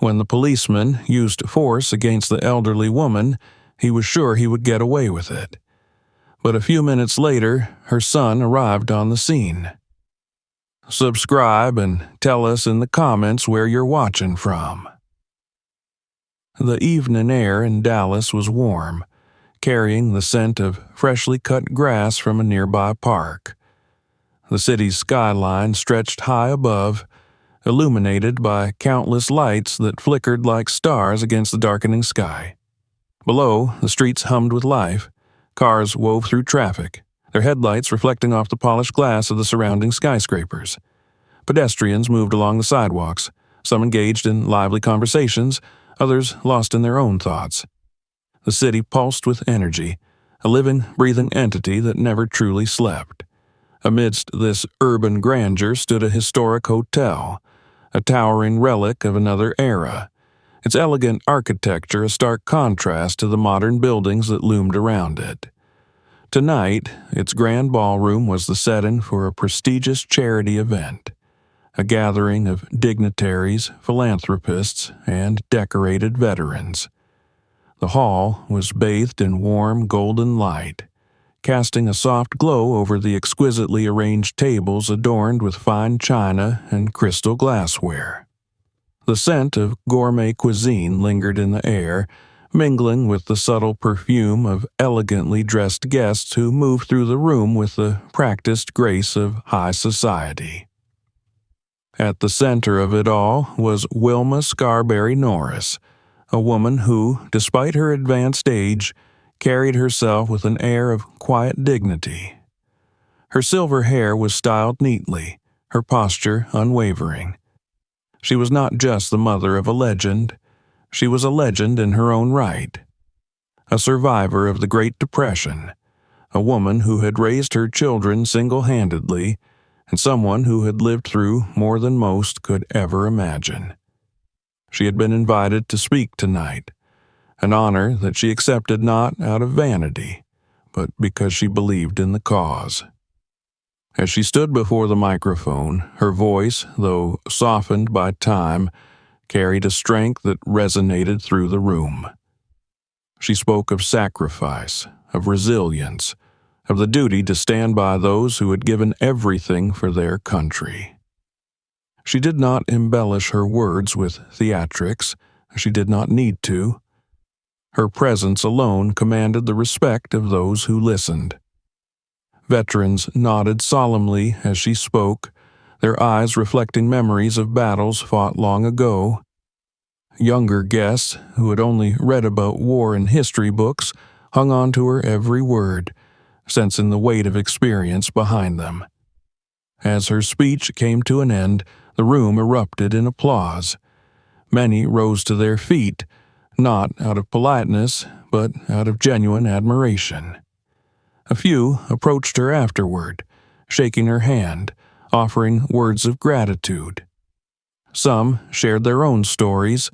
When the policeman used force against the elderly woman, he was sure he would get away with it. But a few minutes later, her son arrived on the scene. Subscribe and tell us in the comments where you're watching from. The evening air in Dallas was warm, carrying the scent of freshly cut grass from a nearby park. The city's skyline stretched high above, illuminated by countless lights that flickered like stars against the darkening sky. Below, the streets hummed with life. Cars wove through traffic, their headlights reflecting off the polished glass of the surrounding skyscrapers. Pedestrians moved along the sidewalks, some engaged in lively conversations, others lost in their own thoughts. The city pulsed with energy, a living, breathing entity that never truly slept. Amidst this urban grandeur stood a historic hotel, a towering relic of another era, its elegant architecture a stark contrast to the modern buildings that loomed around it. Tonight, its grand ballroom was the setting for a prestigious charity event, a gathering of dignitaries, philanthropists, and decorated veterans. The hall was bathed in warm golden light, casting a soft glow over the exquisitely arranged tables adorned with fine china and crystal glassware. The scent of gourmet cuisine lingered in the air, mingling with the subtle perfume of elegantly dressed guests who moved through the room with the practiced grace of high society. At the center of it all was Wilma Scarberry Norris, a woman who, despite her advanced age, carried herself with an air of quiet dignity. Her silver hair was styled neatly, her posture unwavering. She was not just the mother of a legend, she was a legend in her own right. A survivor of the Great Depression, a woman who had raised her children single-handedly, and someone who had lived through more than most could ever imagine. She had been invited to speak tonight, an honor that she accepted not out of vanity, but because she believed in the cause. As she stood before the microphone, her voice, though softened by time, carried a strength that resonated through the room. She spoke of sacrifice, of resilience, of the duty to stand by those who had given everything for their country. She did not embellish her words with theatrics. She did not need to. Her presence alone commanded the respect of those who listened. Veterans nodded solemnly as she spoke, their eyes reflecting memories of battles fought long ago. Younger guests, who had only read about war in history books, hung on to her every word, sensing the weight of experience behind them. As her speech came to an end, the room erupted in applause. Many rose to their feet, not out of politeness, but out of genuine admiration. A few approached her afterward, shaking her hand, offering words of gratitude. Some shared their own stories,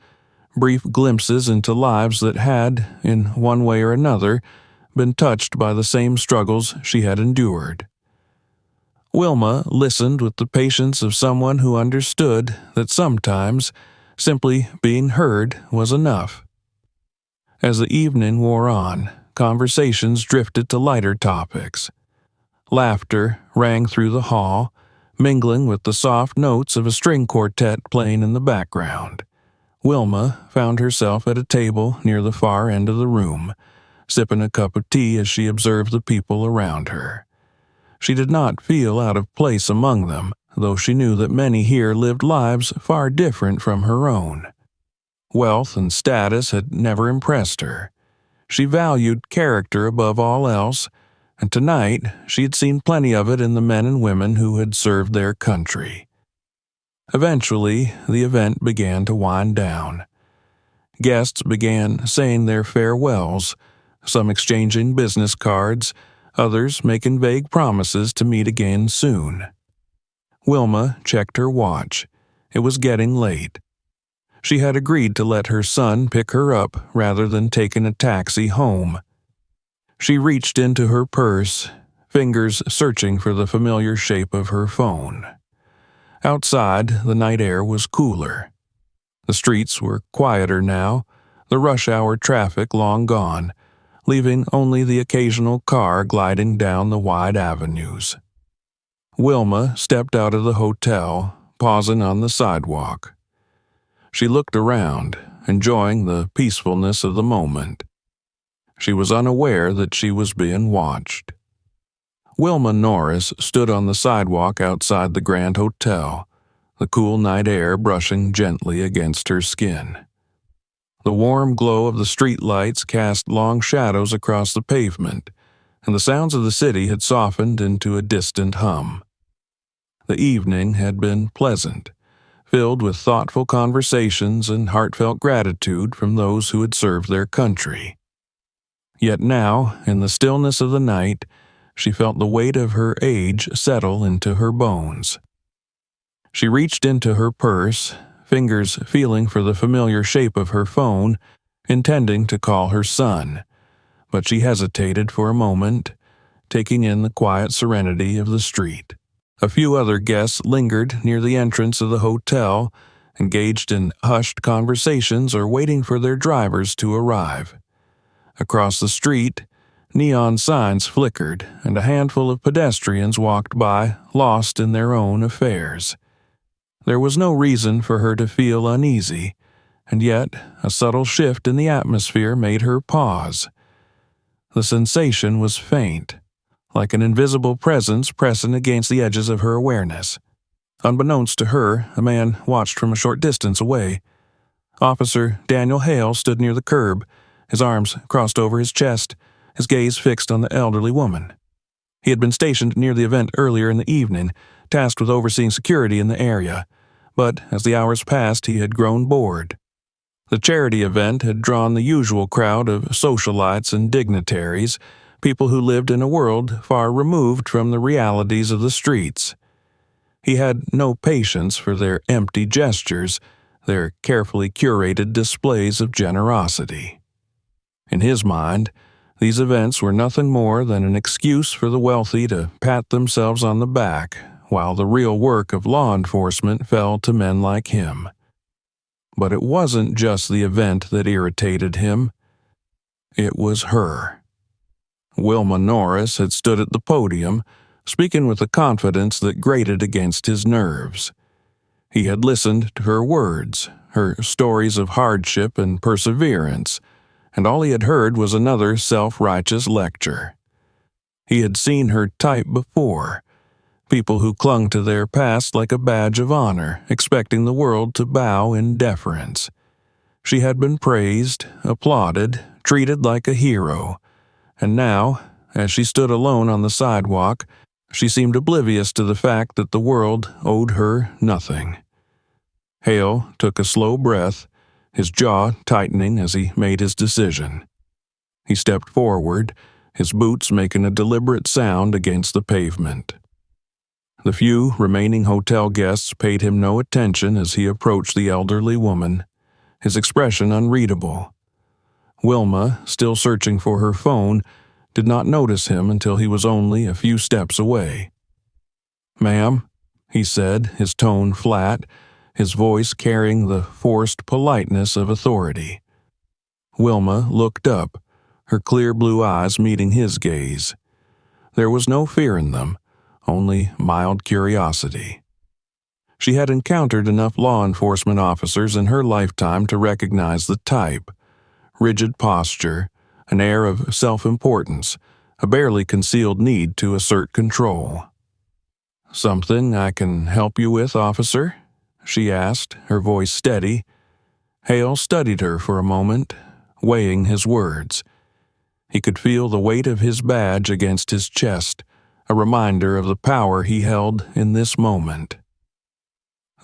brief glimpses into lives that had, in one way or another, been touched by the same struggles she had endured. Wilma listened with the patience of someone who understood that sometimes simply being heard was enough. As the evening wore on, conversations drifted to lighter topics. Laughter rang through the hall, mingling with the soft notes of a string quartet playing in the background. Wilma found herself at a table near the far end of the room, sipping a cup of tea as she observed the people around her. She did not feel out of place among them, though she knew that many here lived lives far different from her own. Wealth and status had never impressed her. She valued character above all else, and tonight she had seen plenty of it in the men and women who had served their country. Eventually, the event began to wind down. Guests began saying their farewells, some exchanging business cards, others making vague promises to meet again soon. Wilma checked her watch. It was getting late. She had agreed to let her son pick her up rather than taking a taxi home. She reached into her purse, fingers searching for the familiar shape of her phone. Outside, the night air was cooler. The streets were quieter now, the rush-hour traffic long gone, leaving only the occasional car gliding down the wide avenues. Wilma stepped out of the hotel, pausing on the sidewalk. She looked around, enjoying the peacefulness of the moment. She was unaware that she was being watched. Wilma Norris stood on the sidewalk outside the Grand Hotel, the cool night air brushing gently against her skin. The warm glow of the street lights cast long shadows across the pavement, and the sounds of the city had softened into a distant hum. The evening had been pleasant, filled with thoughtful conversations and heartfelt gratitude from those who had served their country. Yet now, in the stillness of the night, she felt the weight of her age settle into her bones. She reached into her purse, fingers feeling for the familiar shape of her phone, intending to call her son, but she hesitated for a moment, taking in the quiet serenity of the street. A few other guests lingered near the entrance of the hotel, engaged in hushed conversations or waiting for their drivers to arrive. Across the street, neon signs flickered, and a handful of pedestrians walked by, lost in their own affairs. There was no reason for her to feel uneasy, and yet a subtle shift in the atmosphere made her pause. The sensation was faint, like an invisible presence pressing against the edges of her awareness. Unbeknownst to her, a man watched from a short distance away. Officer Daniel Hale stood near the curb, his arms crossed over his chest, his gaze fixed on the elderly woman. He had been stationed near the event earlier in the evening, tasked with overseeing security in the area, but as the hours passed he had grown bored. The charity event had drawn the usual crowd of socialites and dignitaries, people who lived in a world far removed from the realities of the streets. He had no patience for their empty gestures, their carefully curated displays of generosity. In his mind, these events were nothing more than an excuse for the wealthy to pat themselves on the back, while the real work of law enforcement fell to men like him. But it wasn't just the event that irritated him. It was her. Wilma Norris had stood at the podium, speaking with a confidence that grated against his nerves. He had listened to her words, her stories of hardship and perseverance, and all he had heard was another self-righteous lecture. He had seen her type before, people who clung to their past like a badge of honor, expecting the world to bow in deference. She had been praised, applauded, treated like a hero, and now, as she stood alone on the sidewalk, she seemed oblivious to the fact that the world owed her nothing. Hale took a slow breath, his jaw tightening as he made his decision. He stepped forward, his boots making a deliberate sound against the pavement. The few remaining hotel guests paid him no attention as he approached the elderly woman, his expression unreadable. Wilma, still searching for her phone, did not notice him until he was only a few steps away. "Ma'am," he said, his tone flat, his voice carrying the forced politeness of authority. Wilma looked up, her clear blue eyes meeting his gaze. There was no fear in them, only mild curiosity. She had encountered enough law enforcement officers in her lifetime to recognize the type: rigid posture, an air of self-importance, a barely concealed need to assert control. "Something I can help you with, officer?" she asked, her voice steady. Hale studied her for a moment, weighing his words. He could feel the weight of his badge against his chest, a reminder of the power he held in this moment.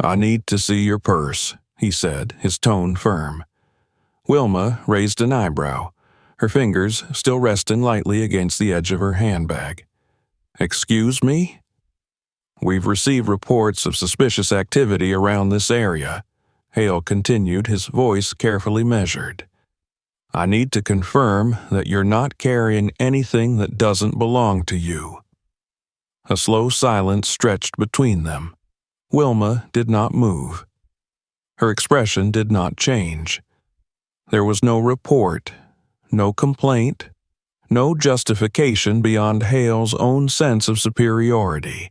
"I need to see your purse," he said, his tone firm. Wilma raised an eyebrow, her fingers still resting lightly against the edge of her handbag. "Excuse me?" "We've received reports of suspicious activity around this area," Hale continued, his voice carefully measured. "I need to confirm that you're not carrying anything that doesn't belong to you." A slow silence stretched between them. Wilma did not move. Her expression did not change. There was no report, no complaint, no justification beyond Hale's own sense of superiority,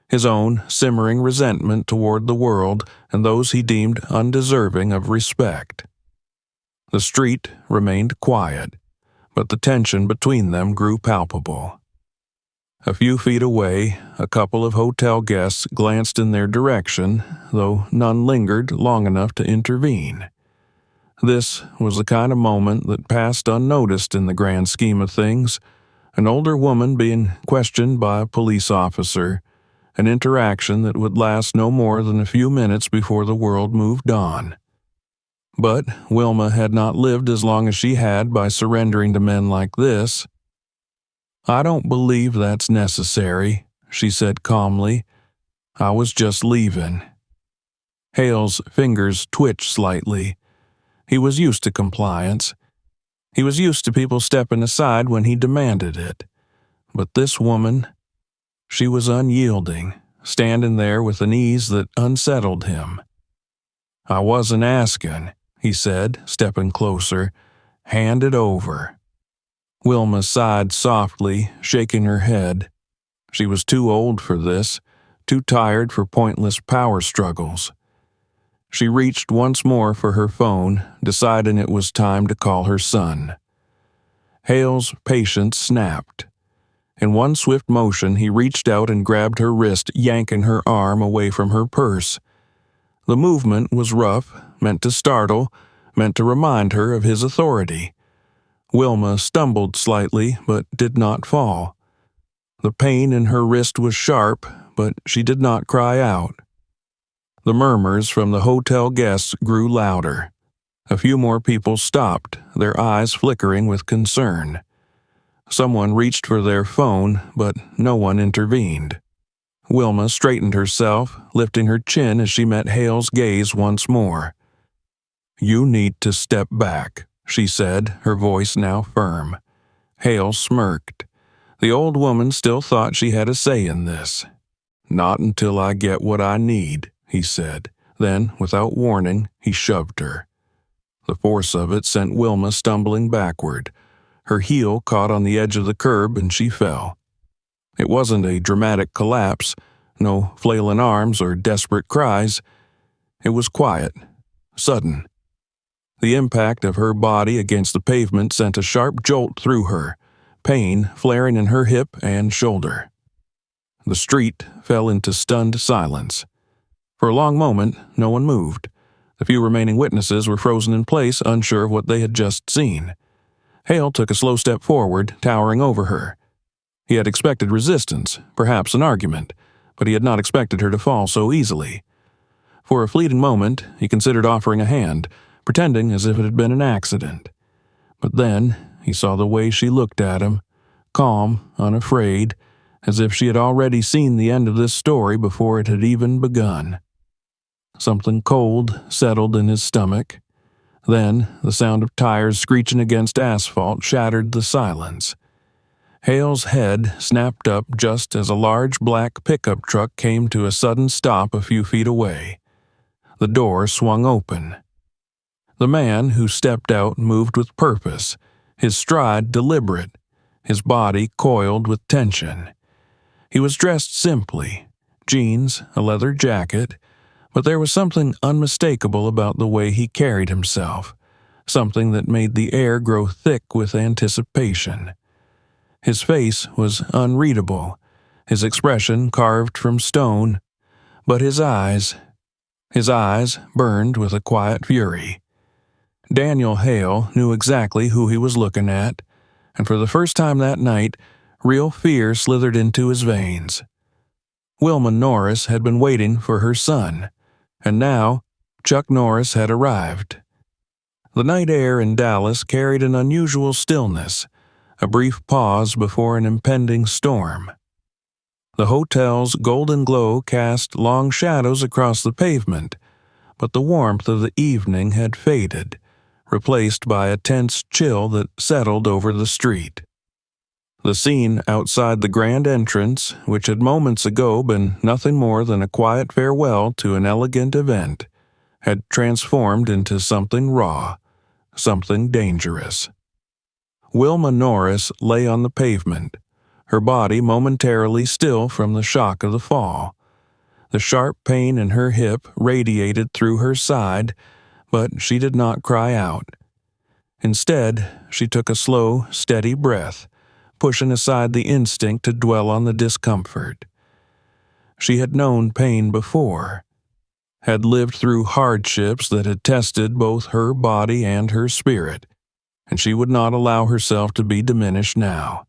his own simmering resentment toward the world and those he deemed undeserving of respect. The street remained quiet, but the tension between them grew palpable. A few feet away, a couple of hotel guests glanced in their direction, though none lingered long enough to intervene. This was the kind of moment that passed unnoticed in the grand scheme of things, an older woman being questioned by a police officer, an interaction that would last no more than a few minutes before the world moved on. But Wilma had not lived as long as she had by surrendering to men like this. "I don't believe that's necessary," she said calmly. "I was just leaving." Hale's fingers twitched slightly. He was used to compliance. He was used to people stepping aside when he demanded it. But this woman, she was unyielding, standing there with an ease that unsettled him. "I wasn't asking," he said, stepping closer. "Hand it over." Wilma sighed softly, shaking her head. She was too old for this, too tired for pointless power struggles. She reached once more for her phone, deciding it was time to call her son. Hale's patience snapped. In one swift motion, he reached out and grabbed her wrist, yanking her arm away from her purse. The movement was rough, meant to startle, meant to remind her of his authority. Wilma stumbled slightly, but did not fall. The pain in her wrist was sharp, but she did not cry out. The murmurs from the hotel guests grew louder. A few more people stopped, their eyes flickering with concern. Someone reached for their phone, but no one intervened. Wilma straightened herself, lifting her chin as she met Hale's gaze once more. "You need to step back," she said, her voice now firm. Hale smirked. The old woman still thought she had a say in this. "Not until I get what I need," he said. Then, without warning, he shoved her. The force of it sent Wilma stumbling backward. Her heel caught on the edge of the curb and she fell. It wasn't a dramatic collapse, no flailing arms or desperate cries. It was quiet, sudden. The impact of her body against the pavement sent a sharp jolt through her, pain flaring in her hip and shoulder. The street fell into stunned silence. For a long moment, no one moved. The few remaining witnesses were frozen in place, unsure of what they had just seen. Hale took a slow step forward, towering over her. He had expected resistance, perhaps an argument, but he had not expected her to fall so easily. For a fleeting moment, he considered offering a hand, pretending as if it had been an accident. But then he saw the way she looked at him, calm, unafraid, as if she had already seen the end of this story before it had even begun. Something cold settled in his stomach. Then the sound of tires screeching against asphalt shattered the silence. Hale's head snapped up just as a large black pickup truck came to a sudden stop a few feet away. The door swung open. The man who stepped out moved with purpose, his stride deliberate, his body coiled with tension. He was dressed simply, jeans, a leather jacket, but there was something unmistakable about the way he carried himself, something that made the air grow thick with anticipation. His face was unreadable, his expression carved from stone, but his eyes burned with a quiet fury. Daniel Hale knew exactly who he was looking at, and for the first time that night, real fear slithered into his veins. Wilma Norris had been waiting for her son, and now Chuck Norris had arrived. The night air in Dallas carried an unusual stillness, a brief pause before an impending storm. The hotel's golden glow cast long shadows across the pavement, but the warmth of the evening had faded, replaced by a tense chill that settled over the street. The scene outside the grand entrance, which had moments ago been nothing more than a quiet farewell to an elegant event, had transformed into something raw, something dangerous. Wilma Norris lay on the pavement, her body momentarily still from the shock of the fall. The sharp pain in her hip radiated through her side, but she did not cry out. Instead, she took a slow, steady breath, pushing aside the instinct to dwell on the discomfort. She had known pain before, had lived through hardships that had tested both her body and her spirit, and she would not allow herself to be diminished now.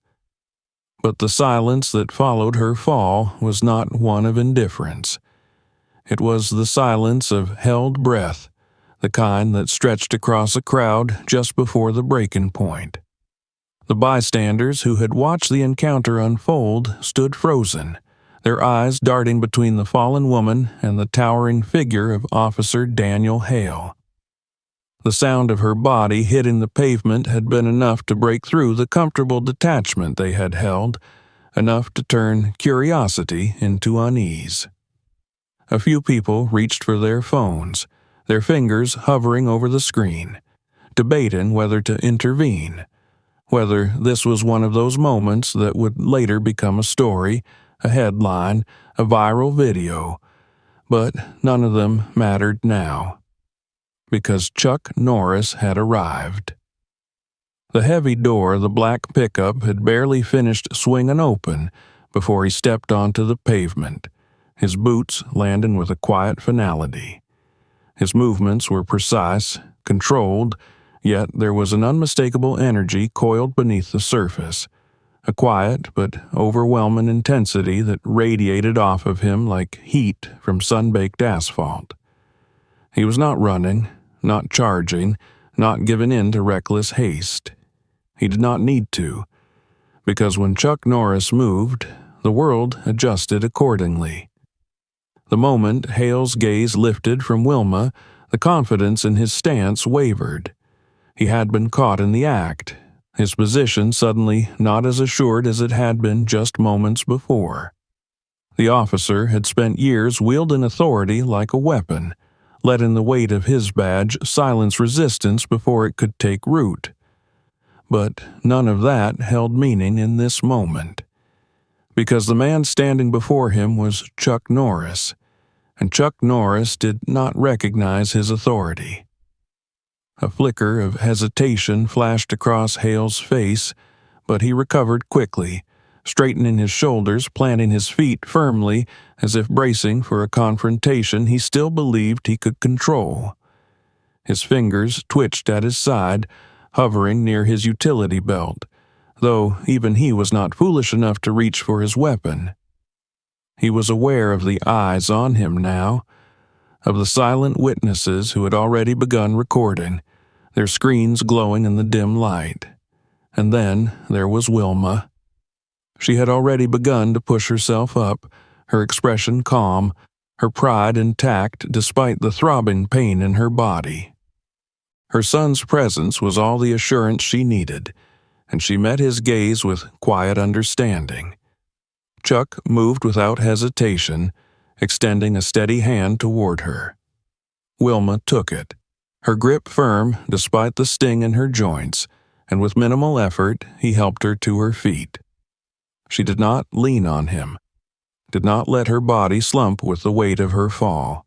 But the silence that followed her fall was not one of indifference. It was the silence of held breath, the kind that stretched across a crowd just before the breaking point. The bystanders who had watched the encounter unfold stood frozen, their eyes darting between the fallen woman and the towering figure of Officer Daniel Hale. The sound of her body hitting the pavement had been enough to break through the comfortable detachment they had held, enough to turn curiosity into unease. A few people reached for their phones, their fingers hovering over the screen, debating whether to intervene, whether this was one of those moments that would later become a story, a headline, a viral video, but none of them mattered now, because Chuck Norris had arrived. The heavy door of the black pickup had barely finished swinging open before he stepped onto the pavement, his boots landing with a quiet finality. His movements were precise, controlled, yet there was an unmistakable energy coiled beneath the surface, a quiet but overwhelming intensity that radiated off of him like heat from sun-baked asphalt. He was not running, not charging, not giving in to reckless haste. He did not need to, because when Chuck Norris moved, the world adjusted accordingly. The moment Hale's gaze lifted from Wilma, the confidence in his stance wavered. He had been caught in the act, his position suddenly not as assured as it had been just moments before. The officer had spent years wielding authority like a weapon, letting the weight of his badge silence resistance before it could take root. But none of that held meaning in this moment, because the man standing before him was Chuck Norris, and Chuck Norris did not recognize his authority. A flicker of hesitation flashed across Hale's face, but he recovered quickly, straightening his shoulders, planting his feet firmly, as if bracing for a confrontation he still believed he could control. His fingers twitched at his side, hovering near his utility belt, though even he was not foolish enough to reach for his weapon. He was aware of the eyes on him now, of the silent witnesses who had already begun recording, their screens glowing in the dim light. And then there was Wilma. She had already begun to push herself up, her expression calm, her pride intact despite the throbbing pain in her body. Her son's presence was all the assurance she needed, and she met his gaze with quiet understanding. Chuck moved without hesitation, extending a steady hand toward her. Wilma took it, her grip firm despite the sting in her joints, and with minimal effort he helped her to her feet. She did not lean on him, did not let her body slump with the weight of her fall.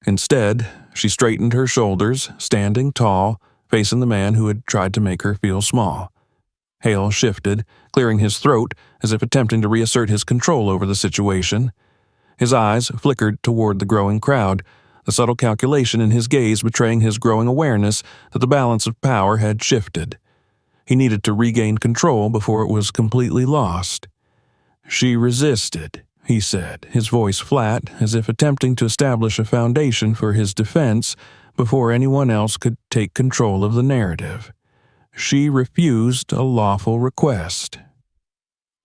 Instead, she straightened her shoulders, standing tall, facing the man who had tried to make her feel small. Hale shifted, clearing his throat as if attempting to reassert his control over the situation. His eyes flickered toward the growing crowd, the subtle calculation in his gaze betraying his growing awareness that the balance of power had shifted. He needed to regain control before it was completely lost. "She resisted," he said, his voice flat, as if attempting to establish a foundation for his defense before anyone else could take control of the narrative. "She refused a lawful request."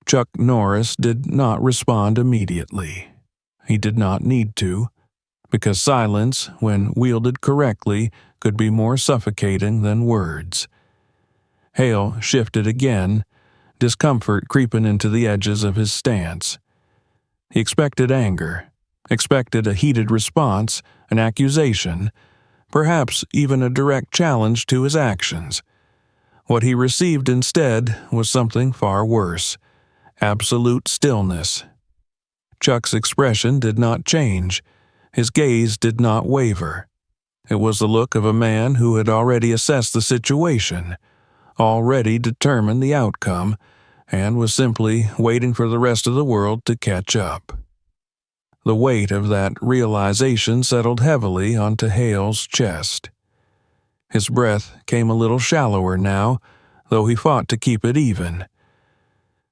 Chuck Norris did not respond immediately. He did not need to, because silence, when wielded correctly, could be more suffocating than words. Hale shifted again, discomfort creeping into the edges of his stance. He expected anger, expected a heated response, an accusation, perhaps even a direct challenge to his actions. What he received instead was something far worse: absolute stillness. Chuck's expression did not change. His gaze did not waver. It was the look of a man who had already assessed the situation, already determined the outcome, and was simply waiting for the rest of the world to catch up. The weight of that realization settled heavily onto Hale's chest. His breath came a little shallower now, though he fought to keep it even.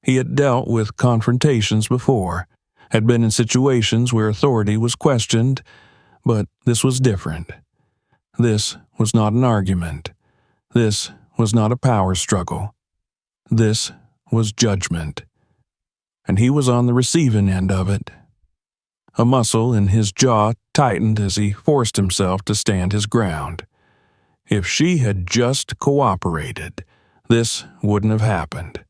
He had dealt with confrontations before, had been in situations where authority was questioned, but this was different. This was not an argument. This was not a power struggle. This was judgment. And he was on the receiving end of it. A muscle in his jaw tightened as he forced himself to stand his ground. If she had just cooperated, this wouldn't have happened.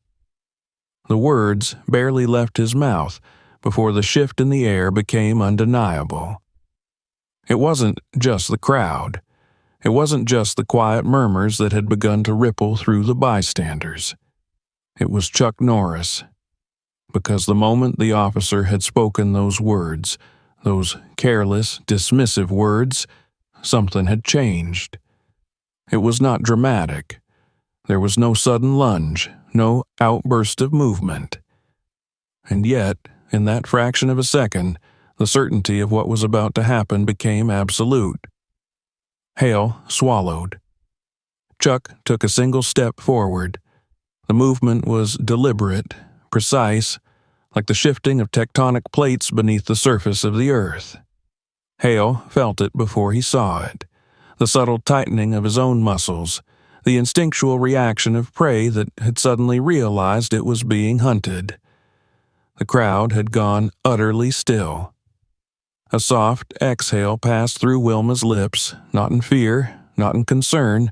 The words barely left his mouth before the shift in the air became undeniable. It wasn't just the crowd. It wasn't just the quiet murmurs that had begun to ripple through the bystanders. It was Chuck Norris. Because the moment the officer had spoken those words, those careless, dismissive words, something had changed. It was not dramatic. There was no sudden lunge, no outburst of movement. And yet, in that fraction of a second, the certainty of what was about to happen became absolute. Hale swallowed. Chuck took a single step forward. The movement was deliberate, precise, like the shifting of tectonic plates beneath the surface of the earth. Hale felt it before he saw it, the subtle tightening of his own muscles, the instinctual reaction of prey that had suddenly realized it was being hunted. The crowd had gone utterly still. A soft exhale passed through Wilma's lips, not in fear, not in concern,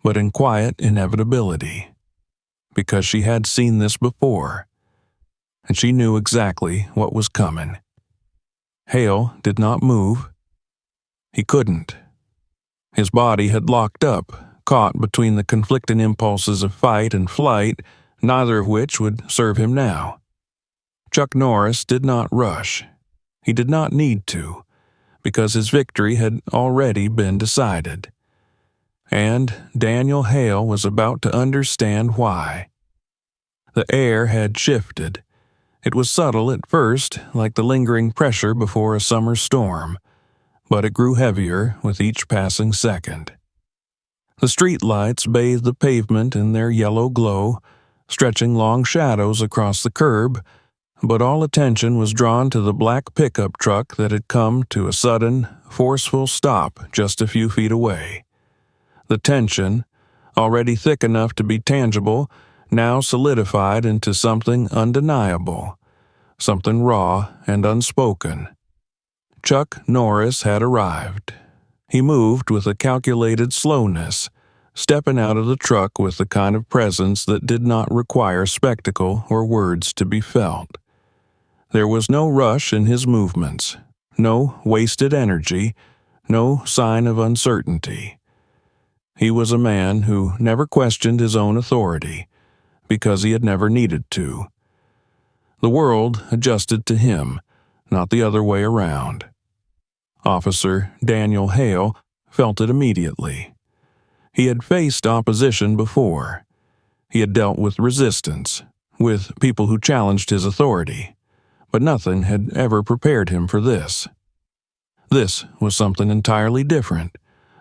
but in quiet inevitability. Because she had seen this before, and she knew exactly what was coming. Hale did not move. He couldn't. His body had locked up, caught between the conflicting impulses of fight and flight, neither of which would serve him now. Chuck Norris did not rush. He did not need to, because his victory had already been decided. And Daniel Hale was about to understand why. The air had shifted. It was subtle at first, like the lingering pressure before a summer storm, but it grew heavier with each passing second. The street lights bathed the pavement in their yellow glow, stretching long shadows across the curb, but all attention was drawn to the black pickup truck that had come to a sudden, forceful stop just a few feet away. The tension, already thick enough to be tangible, now solidified into something undeniable, something raw and unspoken. Chuck Norris had arrived. He moved with a calculated slowness, stepping out of the truck with the kind of presence that did not require spectacle or words to be felt. There was no rush in his movements, no wasted energy, no sign of uncertainty. He was a man who never questioned his own authority, because he had never needed to. The world adjusted to him, not the other way around. Officer Daniel Hale felt it immediately. He had faced opposition before. He had dealt with resistance, with people who challenged his authority, but nothing had ever prepared him for this. This was something entirely different,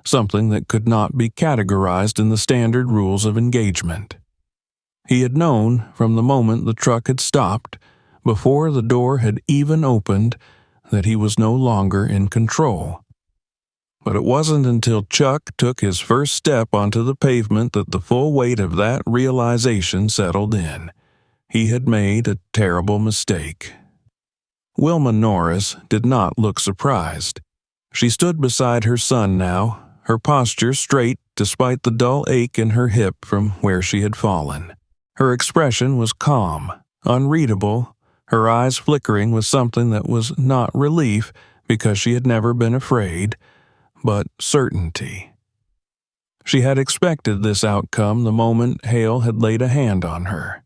something that could not be categorized in the standard rules of engagement. He had known from the moment the truck had stopped, before the door had even opened, that he was no longer in control. But it wasn't until Chuck took his first step onto the pavement that the full weight of that realization settled in. He had made a terrible mistake. Wilma Norris did not look surprised. She stood beside her son now, her posture straight despite the dull ache in her hip from where she had fallen. Her expression was calm, unreadable, her eyes flickering with something that was not relief because she had never been afraid, but certainty. She had expected this outcome the moment Hale had laid a hand on her.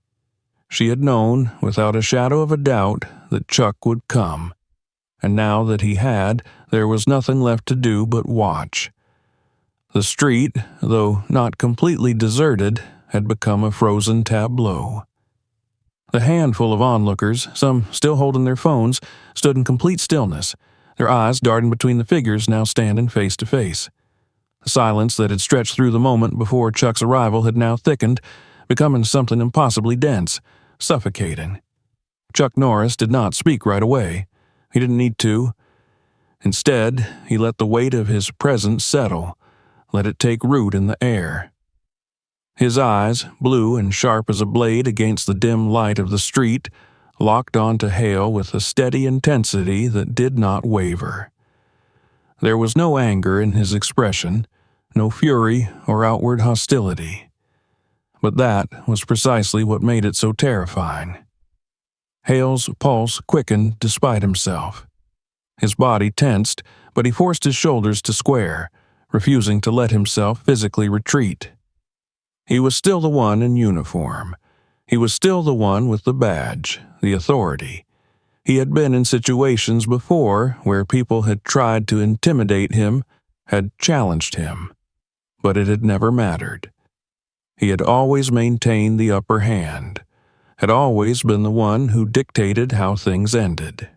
She had known, without a shadow of a doubt, that Chuck would come, and now that he had, there was nothing left to do but watch. The street, though not completely deserted, had become a frozen tableau. The handful of onlookers, some still holding their phones, stood in complete stillness, their eyes darting between the figures now standing face to face. The silence that had stretched through the moment before Chuck's arrival had now thickened, becoming something impossibly dense, suffocating. Chuck Norris did not speak right away. He didn't need to. Instead, he let the weight of his presence settle, let it take root in the air. His eyes, blue and sharp as a blade against the dim light of the street, locked onto Hale with a steady intensity that did not waver. There was no anger in his expression, no fury or outward hostility. But that was precisely what made it so terrifying. Hale's pulse quickened despite himself. His body tensed, but he forced his shoulders to square, refusing to let himself physically retreat. He was still the one in uniform. He was still the one with the badge, the authority. He had been in situations before where people had tried to intimidate him, had challenged him, but it had never mattered. He had always maintained the upper hand, had always been the one who dictated how things ended.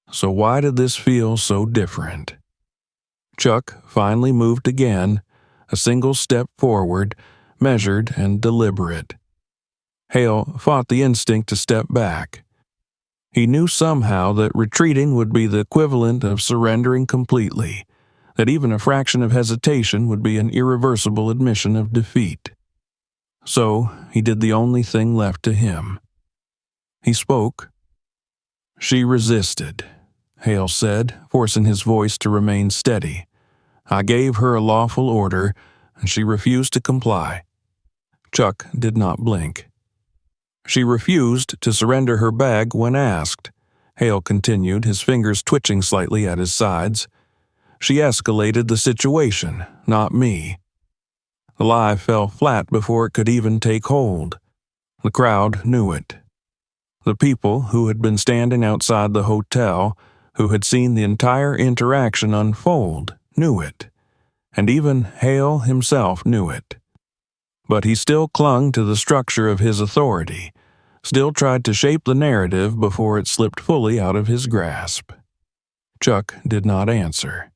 So why did this feel so different? Chuck finally moved again, a single step forward, measured and deliberate. Hale fought the instinct to step back. He knew somehow that retreating would be the equivalent of surrendering completely, that even a fraction of hesitation would be an irreversible admission of defeat. So he did the only thing left to him. He spoke. "She resisted," Hale said, forcing his voice to remain steady. "I gave her a lawful order, and she refused to comply." Chuck did not blink. "She refused to surrender her bag when asked," Hale continued, his fingers twitching slightly at his sides. "She escalated the situation, not me." The lie fell flat before it could even take hold. The crowd knew it. The people who had been standing outside the hotel, who had seen the entire interaction unfold, knew it. And even Hale himself knew it. But he still clung to the structure of his authority, still tried to shape the narrative before it slipped fully out of his grasp. Chuck did not answer.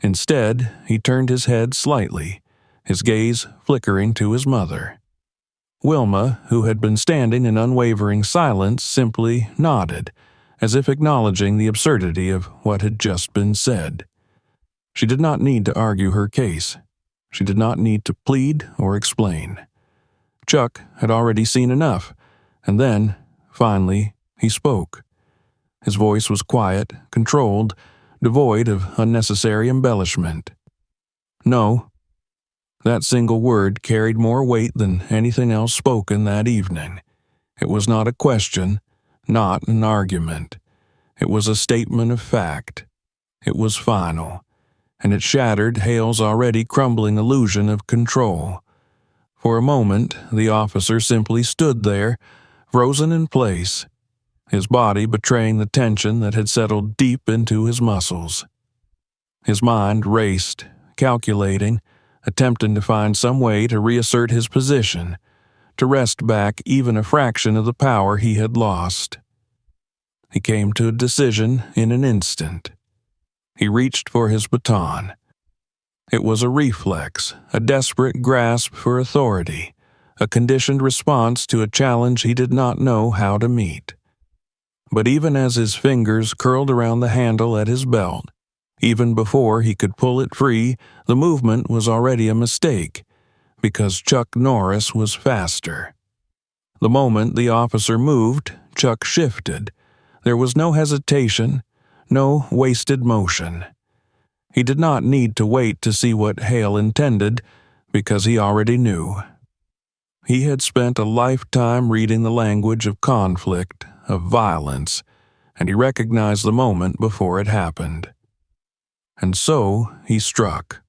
Instead, he turned his head slightly, his gaze flickering to his mother. Wilma, who had been standing in unwavering silence, simply nodded, as if acknowledging the absurdity of what had just been said. She did not need to argue her case. She did not need to plead or explain. Chuck had already seen enough, and then, finally, he spoke. His voice was quiet, controlled, devoid of unnecessary embellishment. "No." That single word carried more weight than anything else spoken that evening. It was not a question, not an argument. It was a statement of fact. It was final, and it shattered Hale's already crumbling illusion of control. For a moment, the officer simply stood there, frozen in place, his body betraying the tension that had settled deep into his muscles. His mind raced, calculating, attempting to find some way to reassert his position, to wrest back even a fraction of the power he had lost. He came to a decision in an instant. He reached for his baton. It was a reflex, a desperate grasp for authority, a conditioned response to a challenge he did not know how to meet. But even as his fingers curled around the handle at his belt, even before he could pull it free, the movement was already a mistake, because Chuck Norris was faster. The moment the officer moved, Chuck shifted. There was no hesitation, no wasted motion. He did not need to wait to see what Hale intended, because he already knew. He had spent a lifetime reading the language of conflict, of violence, and he recognized the moment before it happened. And so he struck.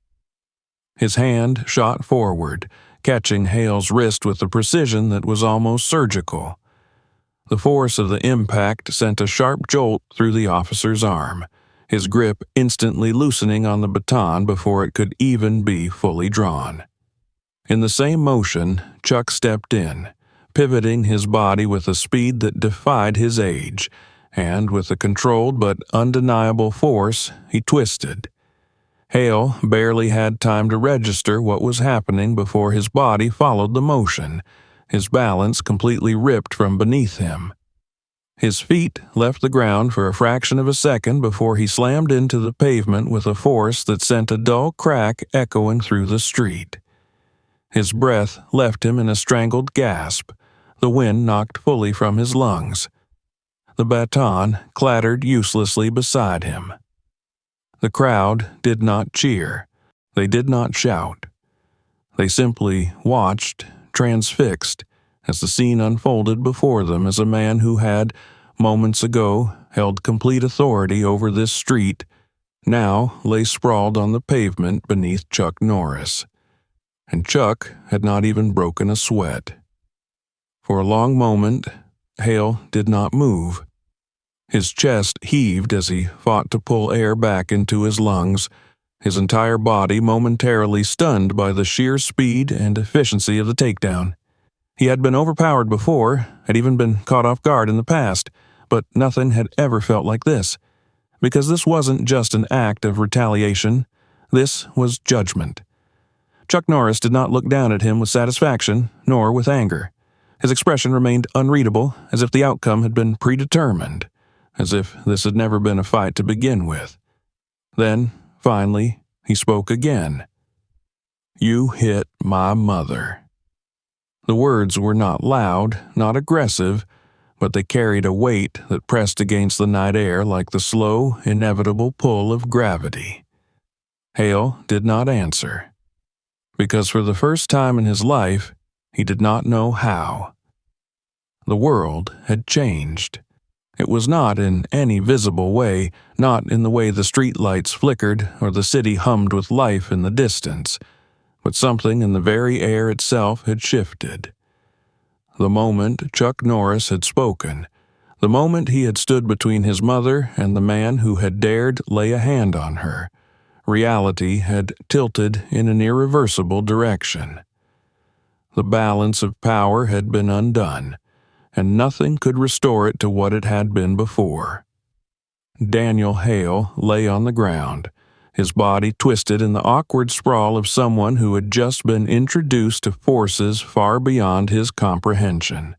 His hand shot forward, catching Hale's wrist with a precision that was almost surgical. The force of the impact sent a sharp jolt through the officer's arm, his grip instantly loosening on the baton before it could even be fully drawn. In the same motion, Chuck stepped in, pivoting his body with a speed that defied his age, and with a controlled but undeniable force, he twisted. Hale barely had time to register what was happening before his body followed the motion, his balance completely ripped from beneath him. His feet left the ground for a fraction of a second before he slammed into the pavement with a force that sent a dull crack echoing through the street. His breath left him in a strangled gasp, the wind knocked fully from his lungs. The baton clattered uselessly beside him. The crowd did not cheer. They did not shout. They simply watched, transfixed, as the scene unfolded before them as a man who had, moments ago, held complete authority over this street, now lay sprawled on the pavement beneath Chuck Norris. And Chuck had not even broken a sweat. For a long moment, Hale did not move. His chest heaved as he fought to pull air back into his lungs, his entire body momentarily stunned by the sheer speed and efficiency of the takedown. He had been overpowered before, had even been caught off guard in the past, but nothing had ever felt like this. Because this wasn't just an act of retaliation, this was judgment. Chuck Norris did not look down at him with satisfaction, nor with anger. His expression remained unreadable, as if the outcome had been predetermined, as if this had never been a fight to begin with. Then, finally, he spoke again. "You hit my mother." The words were not loud, not aggressive, but they carried a weight that pressed against the night air like the slow, inevitable pull of gravity. Hale did not answer, because for the first time in his life, he did not know how. The world had changed. It was not in any visible way, not in the way the streetlights flickered or the city hummed with life in the distance, but something in the very air itself had shifted. The moment Chuck Norris had spoken, the moment he had stood between his mother and the man who had dared lay a hand on her, reality had tilted in an irreversible direction. The balance of power had been undone, and nothing could restore it to what it had been before. Daniel Hale lay on the ground, his body twisted in the awkward sprawl of someone who had just been introduced to forces far beyond his comprehension.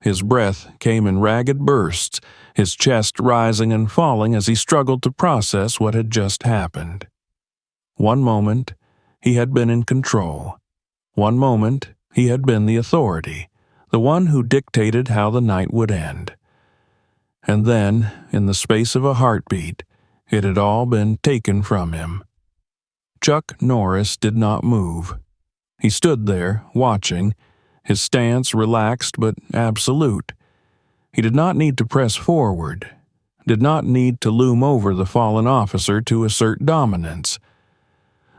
His breath came in ragged bursts, his chest rising and falling as he struggled to process what had just happened. One moment, he had been in control. One moment, he had been the authority, the one who dictated how the night would end. And then, in the space of a heartbeat, it had all been taken from him. Chuck Norris did not move. He stood there, watching, his stance relaxed but absolute. He did not need to press forward, did not need to loom over the fallen officer to assert dominance.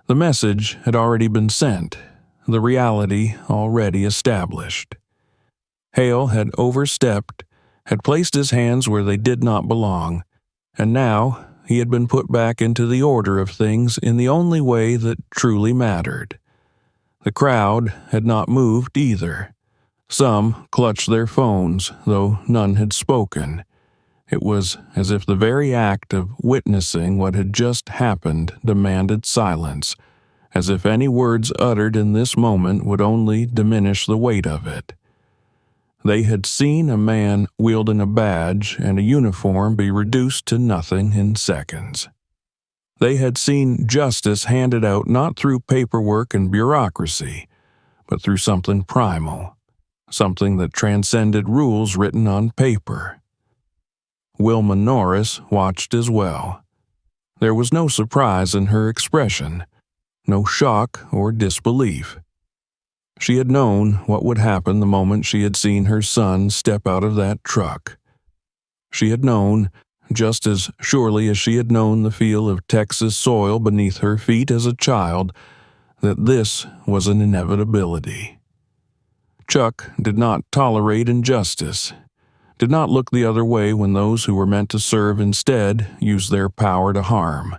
The message had already been sent, the reality already established. Hale had overstepped, had placed his hands where they did not belong, and now he had been put back into the order of things in the only way that truly mattered. The crowd had not moved either. Some clutched their phones, though none had spoken. It was as if the very act of witnessing what had just happened demanded silence, as if any words uttered in this moment would only diminish the weight of it. They had seen a man wielding a badge and a uniform be reduced to nothing in seconds. They had seen justice handed out not through paperwork and bureaucracy, but through something primal, something that transcended rules written on paper. Wilma Norris watched as well. There was no surprise in her expression, no shock or disbelief. She had known what would happen the moment she had seen her son step out of that truck. She had known, just as surely as she had known the feel of Texas soil beneath her feet as a child, that this was an inevitability. Chuck did not tolerate injustice, did not look the other way when those who were meant to serve instead used their power to harm.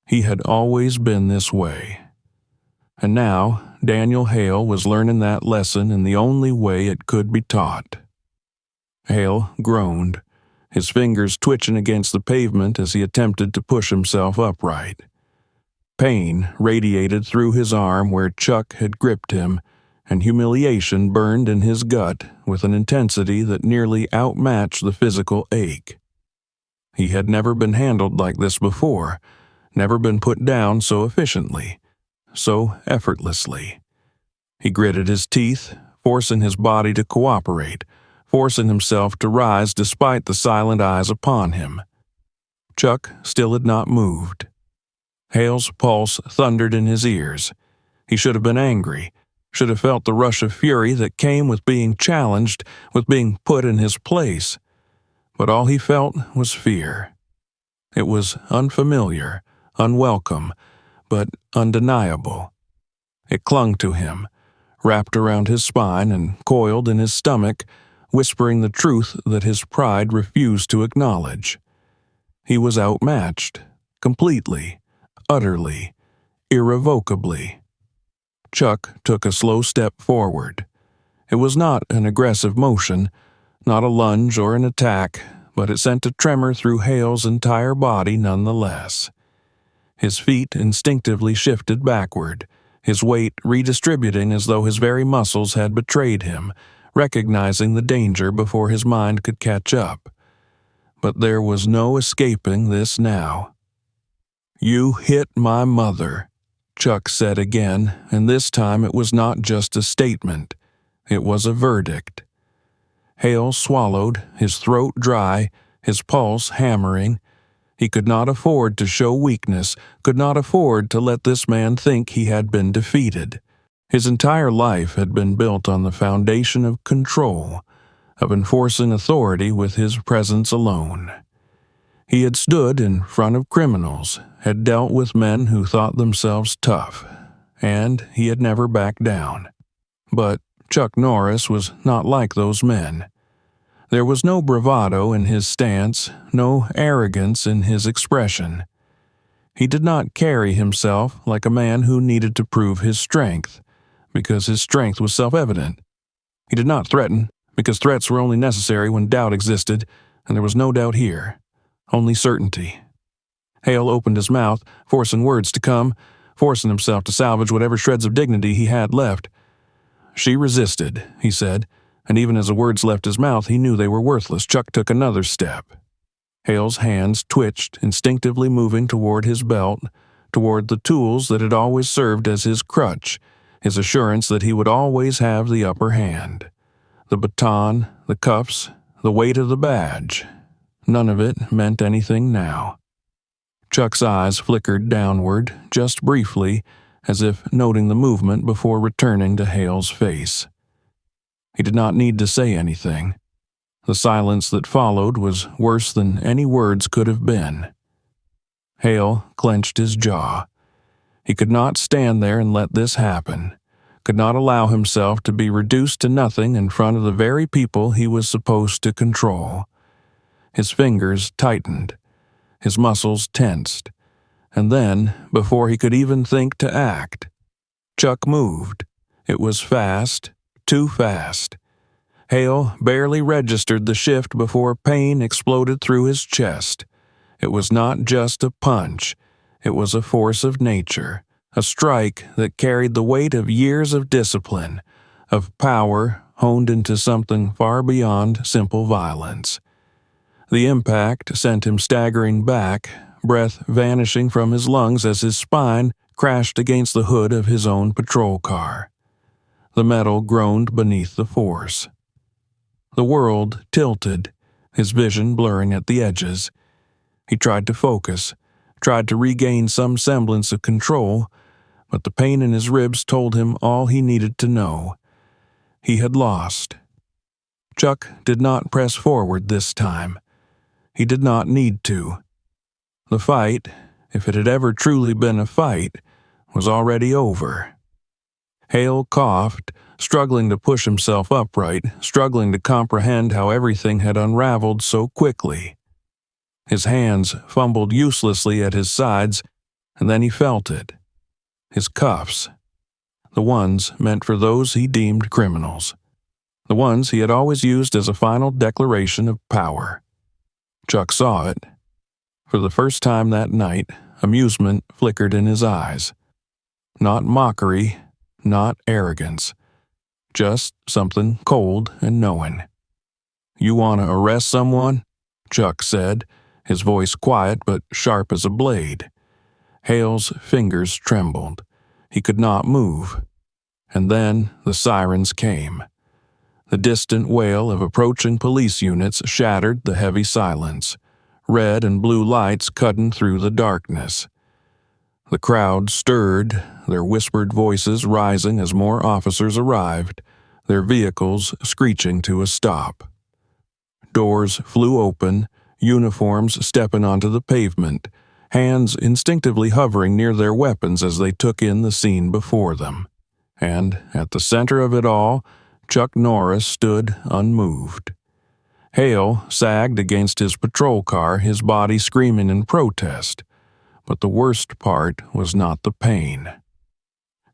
He had always been this way. And now Daniel Hale was learning that lesson in the only way it could be taught. Hale groaned, his fingers twitching against the pavement as he attempted to push himself upright. Pain radiated through his arm where Chuck had gripped him, and humiliation burned in his gut with an intensity that nearly outmatched the physical ache. He had never been handled like this before, never been put down so efficiently, so effortlessly. He gritted his teeth, forcing his body to cooperate, forcing himself to rise despite the silent eyes upon him. Chuck still had not moved. Hale's pulse thundered in his ears. He should have been angry, should have felt the rush of fury that came with being challenged, with being put in his place. But all he felt was fear. It was unfamiliar, unwelcome, but undeniable. It clung to him, wrapped around his spine and coiled in his stomach, whispering the truth that his pride refused to acknowledge. He was outmatched, completely, utterly, irrevocably. Chuck took a slow step forward. It was not an aggressive motion, not a lunge or an attack, but it sent a tremor through Hale's entire body nonetheless. His feet instinctively shifted backward, his weight redistributing as though his very muscles had betrayed him, recognizing the danger before his mind could catch up. But there was no escaping this now. "You hit my mother," Chuck said again, and this time it was not just a statement. It was a verdict. Hale swallowed, his throat dry, his pulse hammering. He could not afford to show weakness, could not afford to let this man think he had been defeated. His entire life had been built on the foundation of control, of enforcing authority with his presence alone. He had stood in front of criminals, had dealt with men who thought themselves tough, and he had never backed down. But Chuck Norris was not like those men. There was no bravado in his stance, no arrogance in his expression. He did not carry himself like a man who needed to prove his strength, because his strength was self-evident. He did not threaten, because threats were only necessary when doubt existed, and there was no doubt here. Only certainty. Hale opened his mouth, forcing words to come, forcing himself to salvage whatever shreds of dignity he had left. "She resisted," he said, and even as the words left his mouth, he knew they were worthless. Chuck took another step. Hale's hands twitched, instinctively moving toward his belt, toward the tools that had always served as his crutch, his assurance that he would always have the upper hand. The baton, the cuffs, the weight of the badge. None of it meant anything now. Chuck's eyes flickered downward, just briefly, as if noting the movement before returning to Hale's face. He did not need to say anything. The silence that followed was worse than any words could have been. Hale clenched his jaw. He could not stand there and let this happen, could not allow himself to be reduced to nothing in front of the very people he was supposed to control. His fingers tightened, his muscles tensed, and then, before he could even think to act, Chuck moved. It was fast, too fast. Hale barely registered the shift before pain exploded through his chest. It was not just a punch, it was a force of nature, a strike that carried the weight of years of discipline, of power honed into something far beyond simple violence. The impact sent him staggering back, breath vanishing from his lungs as his spine crashed against the hood of his own patrol car. The metal groaned beneath the force. The world tilted, his vision blurring at the edges. He tried to focus, tried to regain some semblance of control, but the pain in his ribs told him all he needed to know. He had lost. Chuck did not press forward this time. He did not need to. The fight, if it had ever truly been a fight, was already over. Hale coughed, struggling to push himself upright, struggling to comprehend how everything had unraveled so quickly. His hands fumbled uselessly at his sides, and then he felt it. His cuffs. The ones meant for those he deemed criminals. The ones he had always used as a final declaration of power. Chuck saw it. For the first time that night, amusement flickered in his eyes. Not mockery, not arrogance. Just something cold and knowing. "You want to arrest someone?" Chuck said, his voice quiet but sharp as a blade. Hale's fingers trembled. He could not move. And then the sirens came. The distant wail of approaching police units shattered the heavy silence, red and blue lights cutting through the darkness. The crowd stirred, their whispered voices rising as more officers arrived, their vehicles screeching to a stop. Doors flew open, uniforms stepping onto the pavement, hands instinctively hovering near their weapons as they took in the scene before them. And at the center of it all, Chuck Norris stood unmoved. Hale sagged against his patrol car, his body screaming in protest. But the worst part was not the pain.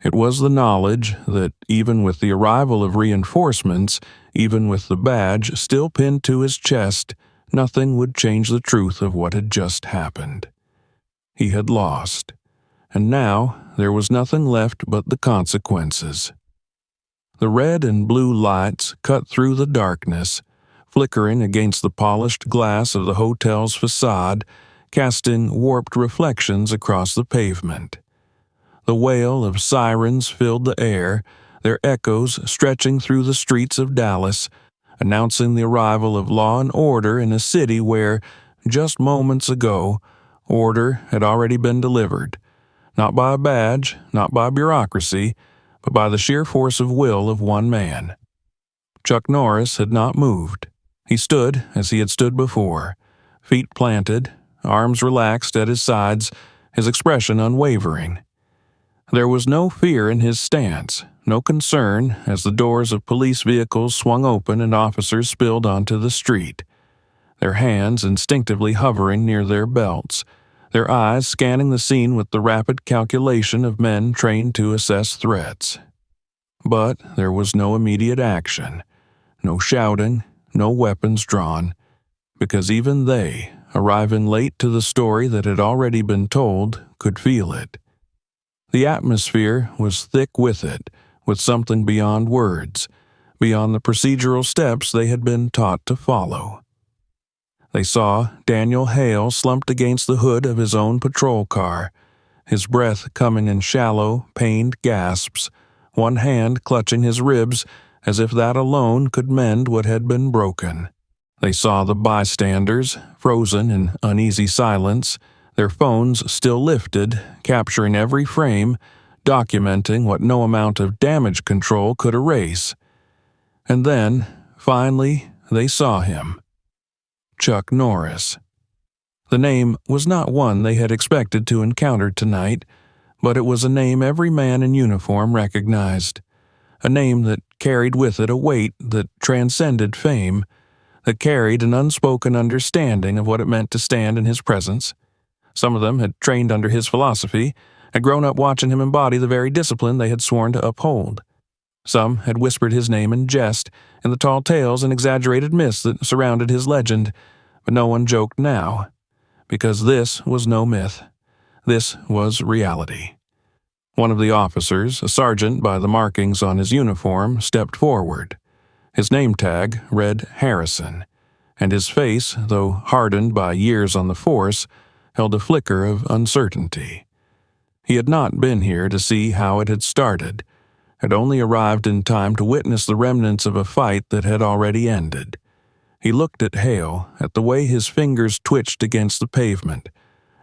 It was the knowledge that even with the arrival of reinforcements, even with the badge still pinned to his chest, nothing would change the truth of what had just happened. He had lost, and now there was nothing left but the consequences. The red and blue lights cut through the darkness, flickering against the polished glass of the hotel's facade, casting warped reflections across the pavement. The wail of sirens filled the air, their echoes stretching through the streets of Dallas, announcing the arrival of law and order in a city where, just moments ago, order had already been delivered, not by a badge, not by bureaucracy, but by the sheer force of will of one man. Chuck Norris had not moved. He stood as he had stood before, feet planted, arms relaxed at his sides, his expression unwavering. There was no fear in his stance, no concern as the doors of police vehicles swung open and officers spilled onto the street, their hands instinctively hovering near their belts, their eyes scanning the scene with the rapid calculation of men trained to assess threats. But there was no immediate action, no shouting, no weapons drawn, because even they, arriving late to the story that had already been told, could feel it. The atmosphere was thick with it, with something beyond words, beyond the procedural steps they had been taught to follow. They saw Daniel Hale slumped against the hood of his own patrol car, his breath coming in shallow, pained gasps, one hand clutching his ribs as if that alone could mend what had been broken. They saw the bystanders, frozen in uneasy silence, their phones still lifted, capturing every frame, documenting what no amount of damage control could erase. And then, finally, they saw him. Chuck Norris. The name was not one they had expected to encounter tonight, but it was a name every man in uniform recognized. A name that carried with it a weight that transcended fame, that carried an unspoken understanding of what it meant to stand in his presence. Some of them had trained under his philosophy, had grown up watching him embody the very discipline they had sworn to uphold. Some had whispered his name in jest, in the tall tales and exaggerated myths that surrounded his legend, but no one joked now, because this was no myth. This was reality. One of the officers, a sergeant by the markings on his uniform, stepped forward. His name tag read Harrison, and his face, though hardened by years on the force, held a flicker of uncertainty. He had not been here to see how it had started, had only arrived in time to witness the remnants of a fight that had already ended. He looked at Hale, at the way his fingers twitched against the pavement,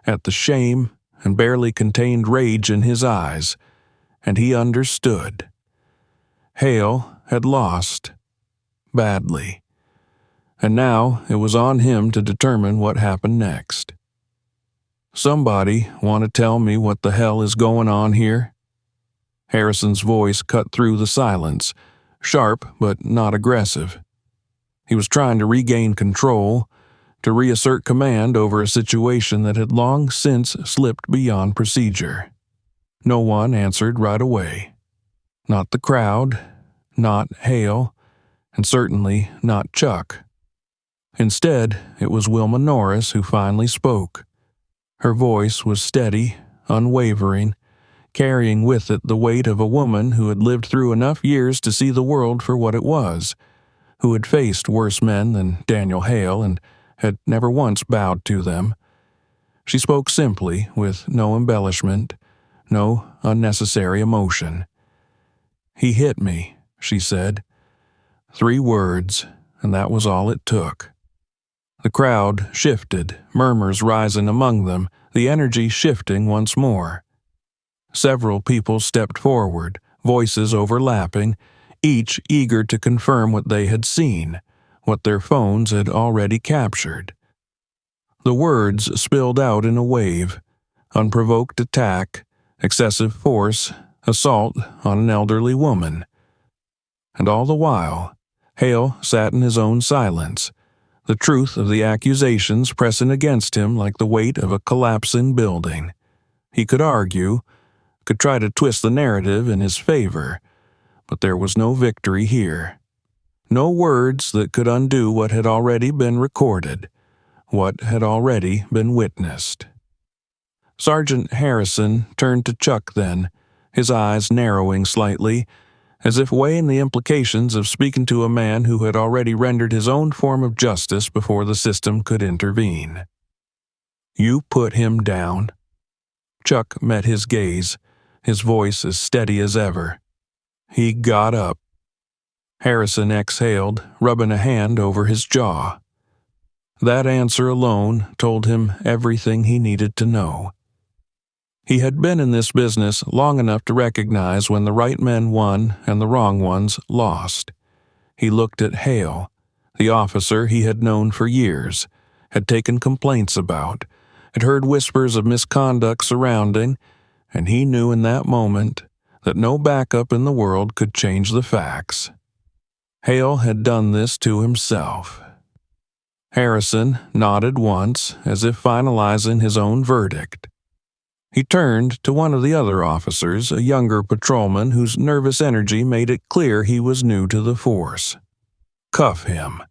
at the shame and barely contained rage in his eyes, and he understood. Hale had lost. Badly. And now it was on him to determine what happened next. "Somebody want to tell me what the hell is going on here?" Harrison's voice cut through the silence, sharp but not aggressive. He was trying to regain control, to reassert command over a situation that had long since slipped beyond procedure. No one answered right away. Not the crowd, not Hale, and certainly not Chuck. Instead, it was Wilma Norris who finally spoke. Her voice was steady, unwavering, carrying with it the weight of a woman who had lived through enough years to see the world for what it was, who had faced worse men than Daniel Hale and had never once bowed to them. She spoke simply, with no embellishment, no unnecessary emotion. "He hit me," she said. 3 words, and that was all it took. The crowd shifted, murmurs rising among them, the energy shifting once more. Several people stepped forward, voices overlapping, each eager to confirm what they had seen, what their phones had already captured. The words spilled out in a wave: unprovoked attack, excessive force, assault on an elderly woman. And all the while, Hale sat in his own silence, the truth of the accusations pressing against him like the weight of a collapsing building. He could argue, could try to twist the narrative in his favor, but there was no victory here. No words that could undo what had already been recorded, what had already been witnessed. Sergeant Harrison turned to Chuck then, his eyes narrowing slightly, as if weighing the implications of speaking to a man who had already rendered his own form of justice before the system could intervene. "You put him down." Chuck met his gaze, his voice as steady as ever. "He got up." Harrison exhaled, rubbing a hand over his jaw. That answer alone told him everything he needed to know. He had been in this business long enough to recognize when the right men won and the wrong ones lost. He looked at Hale, the officer he had known for years, had taken complaints about, had heard whispers of misconduct surrounding, and he knew in that moment that no backup in the world could change the facts. Hale had done this to himself. Harrison nodded once, as if finalizing his own verdict. He turned to one of the other officers, a younger patrolman whose nervous energy made it clear he was new to the force. "Cuff him."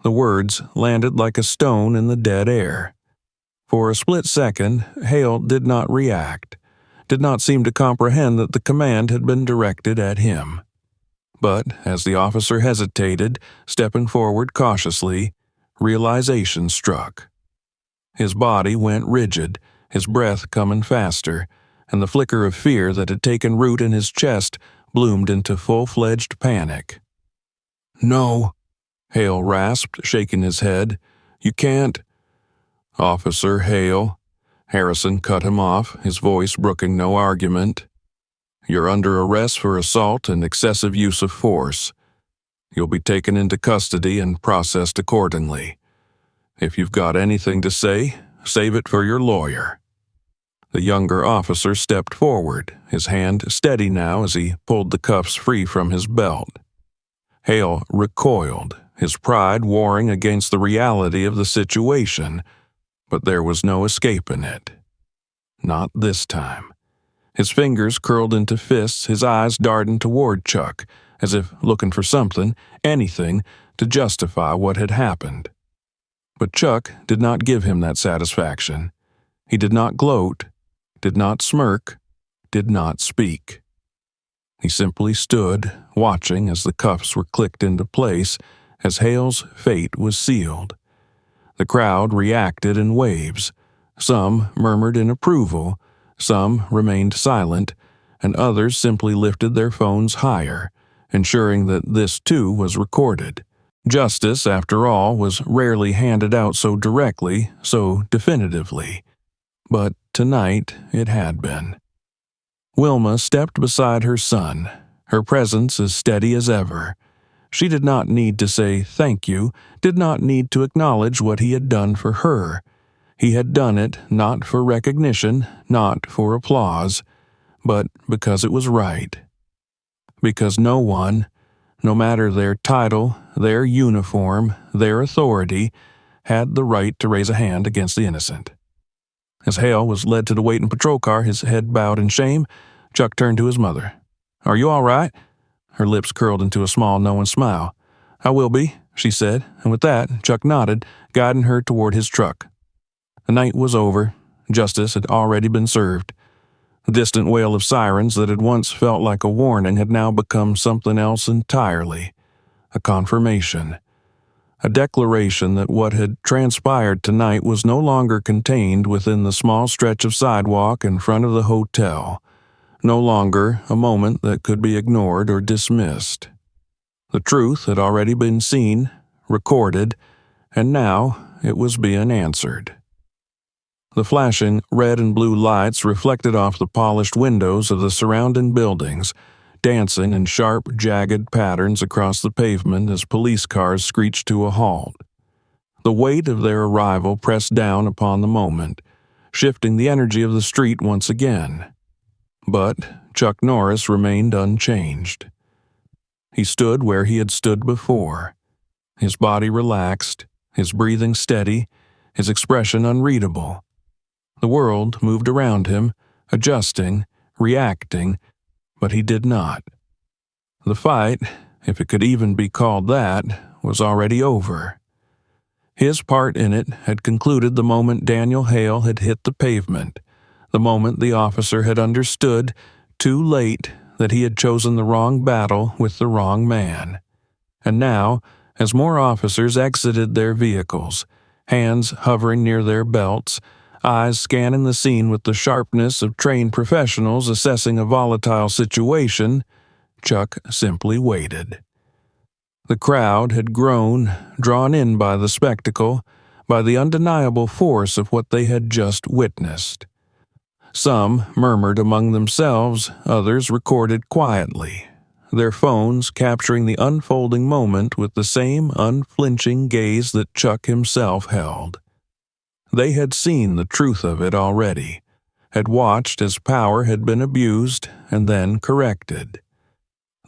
The words landed like a stone in the dead air. For a split second, Hale did not react, did not seem to comprehend that the command had been directed at him. But as the officer hesitated, stepping forward cautiously, realization struck. His body went rigid, his breath coming faster, and the flicker of fear that had taken root in his chest bloomed into full-fledged panic. "No," Hale rasped, shaking his head. "You can't." "Officer Hale," Harrison cut him off, his voice brooking no argument. "You're under arrest for assault and excessive use of force. You'll be taken into custody and processed accordingly. If you've got anything to say, save it for your lawyer." The younger officer stepped forward, his hand steady now as he pulled the cuffs free from his belt. Hale recoiled, his pride warring against the reality of the situation, but there was no escaping it. Not this time. His fingers curled into fists, his eyes darting toward Chuck, as if looking for something, anything, to justify what had happened. But Chuck did not give him that satisfaction. He did not gloat, did not smirk, did not speak. He simply stood, watching as the cuffs were clicked into place, as Hale's fate was sealed. The crowd reacted in waves. Some murmured in approval, some remained silent, and others simply lifted their phones higher, ensuring that this too was recorded. Justice, after all, was rarely handed out so directly, so definitively. But tonight it had been. Wilma stepped beside her son, her presence as steady as ever. She did not need to say thank you, did not need to acknowledge what he had done for her. He had done it not for recognition, not for applause, but because it was right. Because no one, no matter their title, their uniform, their authority, had the right to raise a hand against the innocent. As Hale was led to the waiting patrol car, his head bowed in shame, Chuck turned to his mother. "Are you all right?" Her lips curled into a small, knowing smile. "I will be," she said, and with that, Chuck nodded, guiding her toward his truck. The night was over. Justice had already been served. The distant wail of sirens that had once felt like a warning had now become something else entirely. A confirmation. A declaration that what had transpired tonight was no longer contained within the small stretch of sidewalk in front of the hotel. No longer a moment that could be ignored or dismissed. The truth had already been seen, recorded, and now it was being answered. The flashing red and blue lights reflected off the polished windows of the surrounding buildings, dancing in sharp, jagged patterns across the pavement as police cars screeched to a halt. The weight of their arrival pressed down upon the moment, shifting the energy of the street once again. But Chuck Norris remained unchanged. He stood where he had stood before, his body relaxed, his breathing steady, his expression unreadable. The world moved around him, adjusting, reacting, but he did not. The fight, if it could even be called that, was already over. His part in it had concluded the moment Daniel Hale had hit the pavement, the moment the officer had understood, too late, that he had chosen the wrong battle with the wrong man. And now, as more officers exited their vehicles, hands hovering near their belts, eyes scanning the scene with the sharpness of trained professionals assessing a volatile situation, Chuck simply waited. The crowd had grown, drawn in by the spectacle, by the undeniable force of what they had just witnessed. Some murmured among themselves, others recorded quietly, their phones capturing the unfolding moment with the same unflinching gaze that Chuck himself held. They had seen the truth of it already, had watched as power had been abused and then corrected.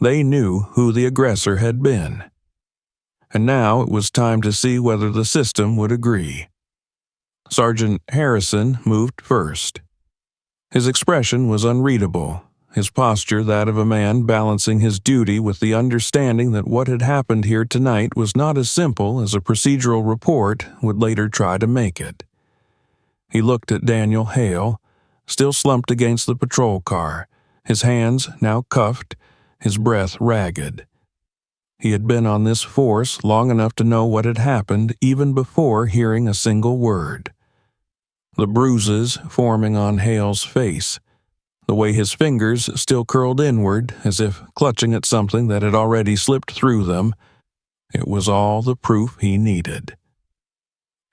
They knew who the aggressor had been. And now it was time to see whether the system would agree. Sergeant Harrison moved first. His expression was unreadable, his posture that of a man balancing his duty with the understanding that what had happened here tonight was not as simple as a procedural report would later try to make it. He looked at Daniel Hale, still slumped against the patrol car, his hands now cuffed, his breath ragged. He had been on this force long enough to know what had happened even before hearing a single word. The bruises forming on Hale's face, the way his fingers still curled inward as if clutching at something that had already slipped through them, it was all the proof he needed.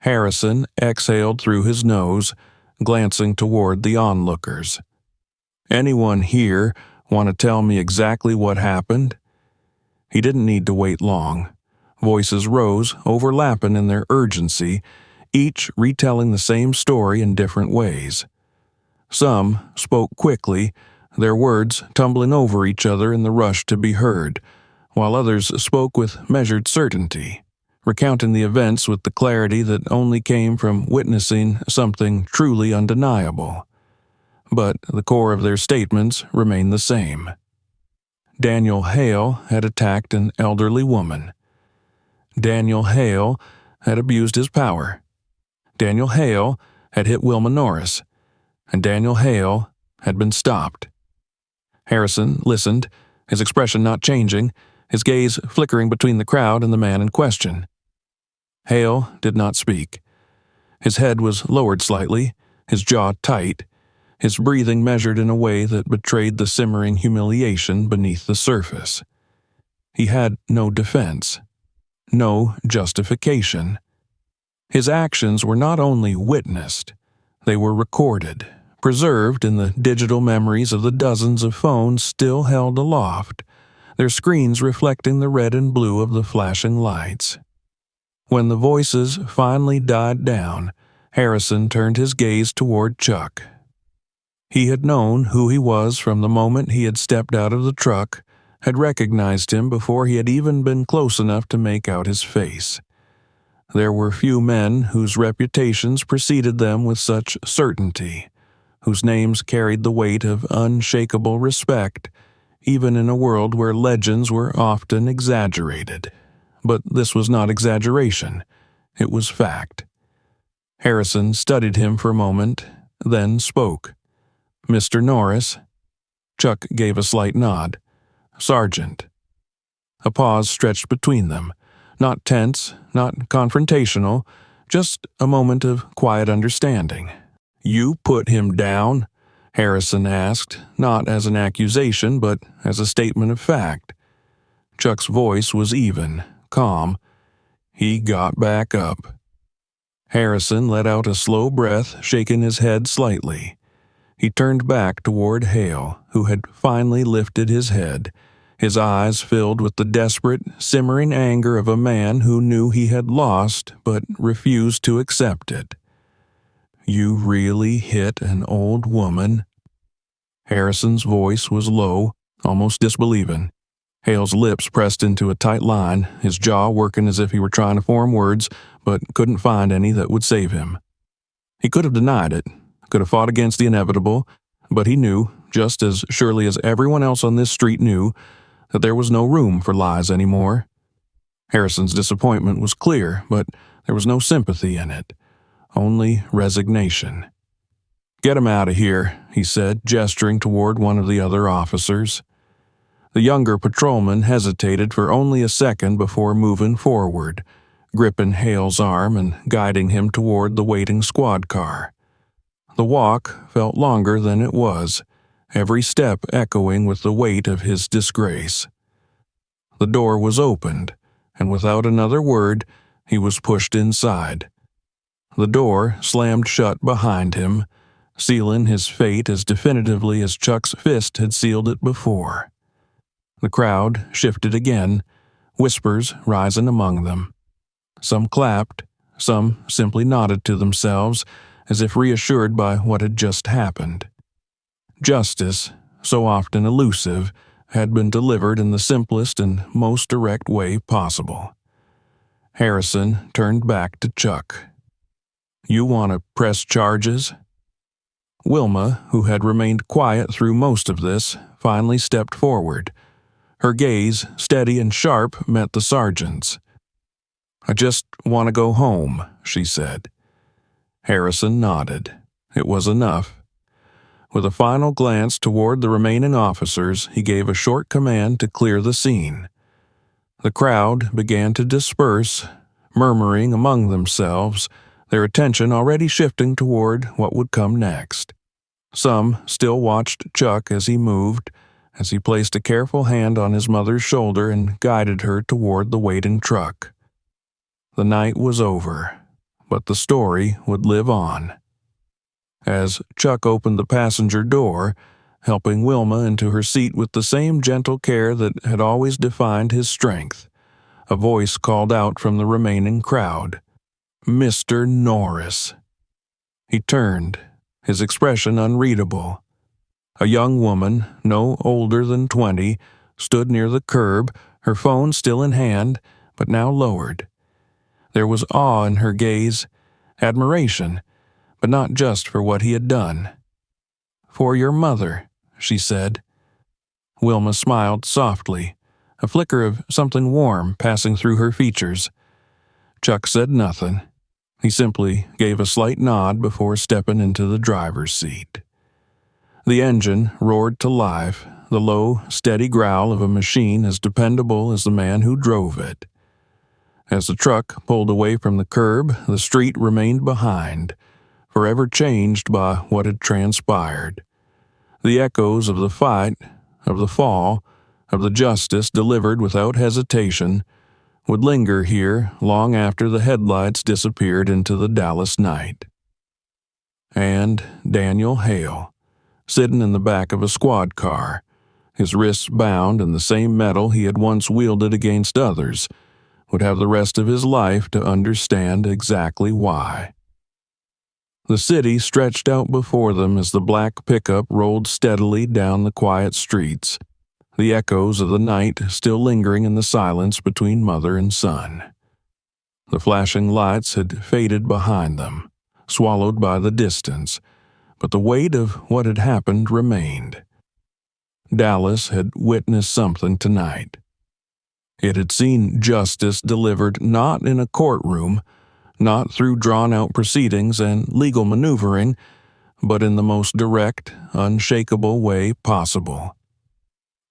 Harrison exhaled through his nose, glancing toward the onlookers. "Anyone here want to tell me exactly what happened?" He didn't need to wait long. Voices rose, overlapping in their urgency, each retelling the same story in different ways. Some spoke quickly, their words tumbling over each other in the rush to be heard, while others spoke with measured certainty, recounting the events with the clarity that only came from witnessing something truly undeniable. But the core of their statements remained the same. Daniel Hale had attacked an elderly woman. Daniel Hale had abused his power. Daniel Hale had hit Wilma Norris, and Daniel Hale had been stopped. Harrison listened, his expression not changing, his gaze flickering between the crowd and the man in question. Hale did not speak. His head was lowered slightly, his jaw tight, his breathing measured in a way that betrayed the simmering humiliation beneath the surface. He had no defense, no justification. His actions were not only witnessed, they were recorded, preserved in the digital memories of the dozens of phones still held aloft, their screens reflecting the red and blue of the flashing lights. When the voices finally died down, Harrison turned his gaze toward Chuck. He had known who he was from the moment he had stepped out of the truck, had recognized him before he had even been close enough to make out his face. There were few men whose reputations preceded them with such certainty, whose names carried the weight of unshakable respect, even in a world where legends were often exaggerated. But this was not exaggeration, it was fact. Harrison studied him for a moment, then spoke. "Mr. Norris?" Chuck gave a slight nod. "Sergeant." A pause stretched between them, not tense, not confrontational, just a moment of quiet understanding. "You put him down?" Harrison asked, not as an accusation, but as a statement of fact. Chuck's voice was even, calm. "He got back up." Harrison let out a slow breath, shaking his head slightly. He turned back toward Hale, who had finally lifted his head, his eyes filled with the desperate, simmering anger of a man who knew he had lost but refused to accept it. "You really hit an old woman?" Harrison's voice was low, almost disbelieving. Hale's lips pressed into a tight line, his jaw working as if he were trying to form words, but couldn't find any that would save him. He could have denied it, could have fought against the inevitable, but he knew, just as surely as everyone else on this street knew, that there was no room for lies anymore. Harrison's disappointment was clear, but there was no sympathy in it, only resignation. "Get him out of here," he said, gesturing toward one of the other officers. The younger patrolman hesitated for only a second before moving forward, gripping Hale's arm and guiding him toward the waiting squad car. The walk felt longer than it was, every step echoing with the weight of his disgrace. The door was opened, and without another word, he was pushed inside. The door slammed shut behind him, sealing his fate as definitively as Chuck's fist had sealed it before. The crowd shifted again, whispers rising among them. Some clapped, some simply nodded to themselves, as if reassured by what had just happened. Justice, so often elusive, had been delivered in the simplest and most direct way possible. Harrison turned back to Chuck. "You want to press charges?" Wilma, who had remained quiet through most of this, finally stepped forward. Her gaze, steady and sharp, met the sergeant's. "I just want to go home," she said. Harrison nodded. It was enough. With a final glance toward the remaining officers, he gave a short command to clear the scene. The crowd began to disperse, murmuring among themselves, their attention already shifting toward what would come next. Some still watched Chuck as he moved, as he placed a careful hand on his mother's shoulder and guided her toward the waiting truck. The night was over, but the story would live on. As Chuck opened the passenger door, helping Wilma into her seat with the same gentle care that had always defined his strength, a voice called out from the remaining crowd, "Mr. Norris." He turned, his expression unreadable. A young woman, no older than 20, stood near the curb, her phone still in hand, but now lowered. There was awe in her gaze, admiration, but not just for what he had done. "For your mother," she said. Wilma smiled softly, a flicker of something warm passing through her features. Chuck said nothing. He simply gave a slight nod before stepping into the driver's seat. The engine roared to life, the low, steady growl of a machine as dependable as the man who drove it. As the truck pulled away from the curb, the street remained behind, forever changed by what had transpired. The echoes of the fight, of the fall, of the justice delivered without hesitation, would linger here long after the headlights disappeared into the Dallas night. And Daniel Hale, sitting in the back of a squad car, his wrists bound in the same metal he had once wielded against others, would have the rest of his life to understand exactly why. The city stretched out before them as the black pickup rolled steadily down the quiet streets, the echoes of the night still lingering in the silence between mother and son. The flashing lights had faded behind them, swallowed by the distance, but the weight of what had happened remained. Dallas had witnessed something tonight. It had seen justice delivered not in a courtroom, not through drawn-out proceedings and legal maneuvering, but in the most direct, unshakable way possible.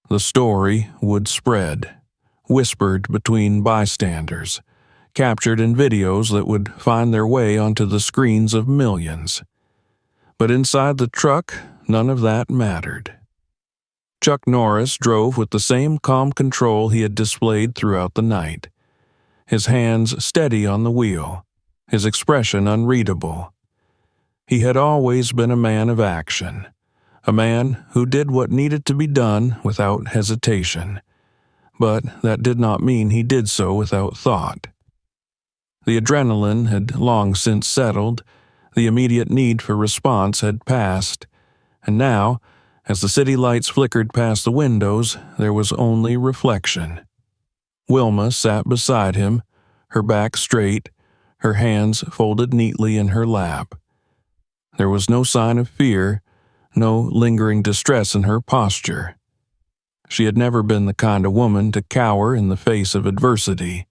The story would spread, whispered between bystanders, captured in videos that would find their way onto the screens of millions. But inside the truck, none of that mattered. Chuck Norris drove with the same calm control he had displayed throughout the night, his hands steady on the wheel, his expression unreadable. He had always been a man of action, a man who did what needed to be done without hesitation, but that did not mean he did so without thought. The adrenaline had long since settled, the immediate need for response had passed, and now, as the city lights flickered past the windows, there was only reflection. Wilma sat beside him, her back straight, her hands folded neatly in her lap. There was no sign of fear, no lingering distress in her posture. She had never been the kind of woman to cower in the face of adversity.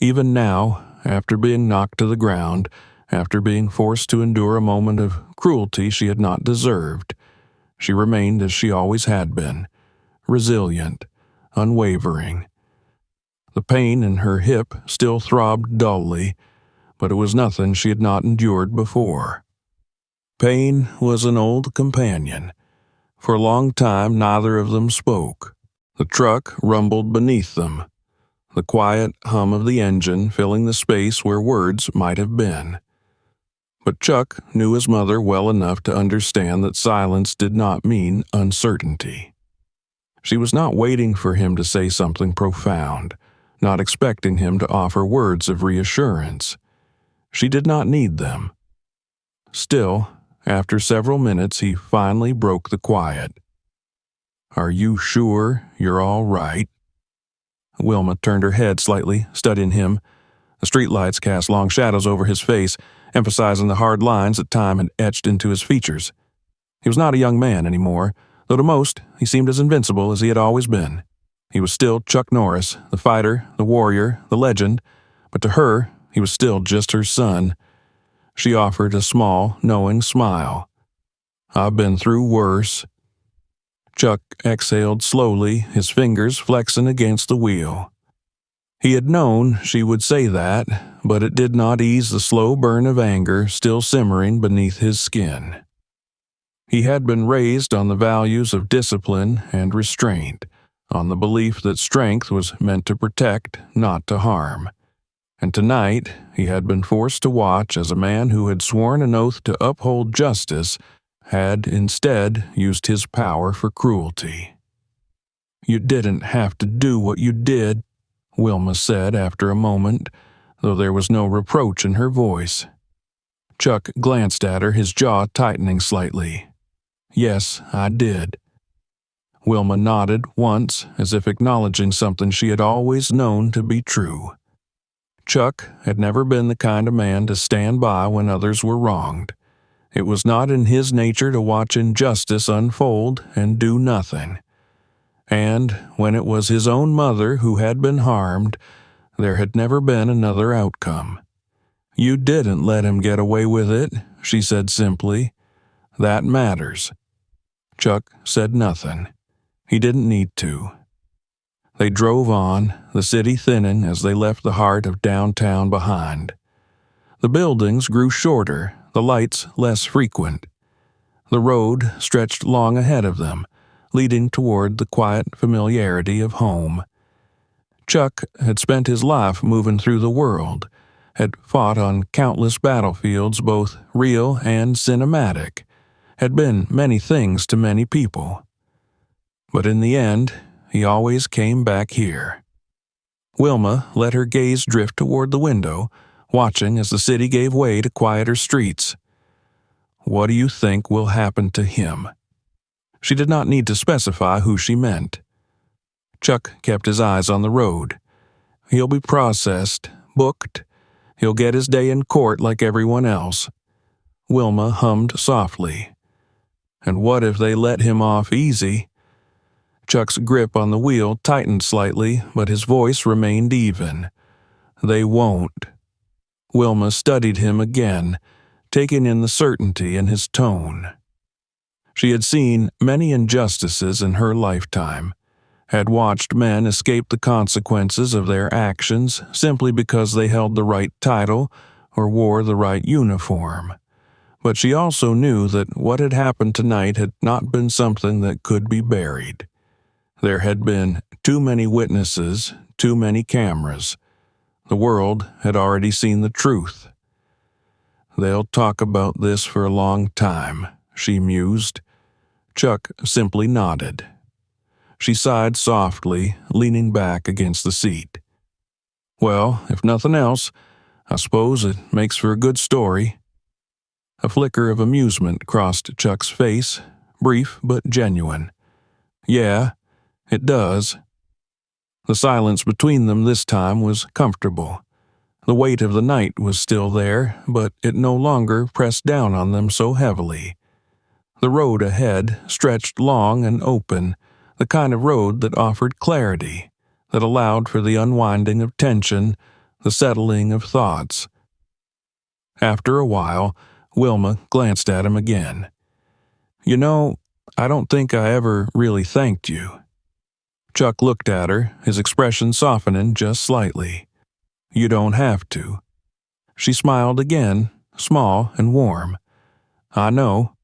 Even now, after being knocked to the ground, after being forced to endure a moment of cruelty she had not deserved, she remained as she always had been, resilient, unwavering. The pain in her hip still throbbed dully, but it was nothing she had not endured before. Pain was an old companion. For a long time neither of them spoke. The truck rumbled beneath them, the quiet hum of the engine filling the space where words might have been. But Chuck knew his mother well enough to understand that silence did not mean uncertainty. She was not waiting for him to say something profound, not expecting him to offer words of reassurance. She did not need them. Still, after several minutes, he finally broke the quiet. "Are you sure you're all right?" Wilma turned her head slightly, studying him. The streetlights cast long shadows over his face, emphasizing the hard lines that time had etched into his features. He was not a young man anymore, though to most he seemed as invincible as he had always been. He was still Chuck Norris, the fighter, the warrior, the legend, but to her he was still just her son. She offered a small, knowing smile. "I've been through worse." Chuck exhaled slowly, his fingers flexing against the wheel. He had known she would say that, but it did not ease the slow burn of anger still simmering beneath his skin. He had been raised on the values of discipline and restraint, on the belief that strength was meant to protect, not to harm. And tonight he had been forced to watch as a man who had sworn an oath to uphold justice had instead used his power for cruelty. "You didn't have to do what you did," Wilma said after a moment, though there was no reproach in her voice. Chuck glanced at her, his jaw tightening slightly. "Yes, I did." Wilma nodded once, as if acknowledging something she had always known to be true. Chuck had never been the kind of man to stand by when others were wronged. It was not in his nature to watch injustice unfold and do nothing. And when it was his own mother who had been harmed, there had never been another outcome. "You didn't let him get away with it," she said simply. "That matters." Chuck said nothing. He didn't need to. They drove on, the city thinning as they left the heart of downtown behind. The buildings grew shorter, the lights less frequent. The road stretched long ahead of them, leading toward the quiet familiarity of home. Chuck had spent his life moving through the world, had fought on countless battlefields, both real and cinematic, had been many things to many people. But in the end, he always came back here. Wilma let her gaze drift toward the window, watching as the city gave way to quieter streets. What do you think will happen to him? She did not need to specify who she meant. Chuck kept his eyes on the road. He'll be processed, booked. He'll get his day in court like everyone else. Wilma hummed softly. And what if they let him off easy? Chuck's grip on the wheel tightened slightly, but his voice remained even. They won't. Wilma studied him again, taking in the certainty in his tone. She had seen many injustices in her lifetime, had watched men escape the consequences of their actions simply because they held the right title or wore the right uniform. But she also knew that what had happened tonight had not been something that could be buried. There had been too many witnesses, too many cameras. The world had already seen the truth. They'll talk about this for a long time, she mused. Chuck simply nodded. She sighed softly, leaning back against the seat. Well, if nothing else, I suppose it makes for a good story. A flicker of amusement crossed Chuck's face, brief but genuine. Yeah, it does. The silence between them this time was comfortable. The weight of the night was still there, but it no longer pressed down on them so heavily. The road ahead stretched long and open, the kind of road that offered clarity, that allowed for the unwinding of tension, the settling of thoughts. After a while, Wilma glanced at him again. You know, I don't think I ever really thanked you. Chuck looked at her, his expression softening just slightly. You don't have to. She smiled again, small and warm. I know.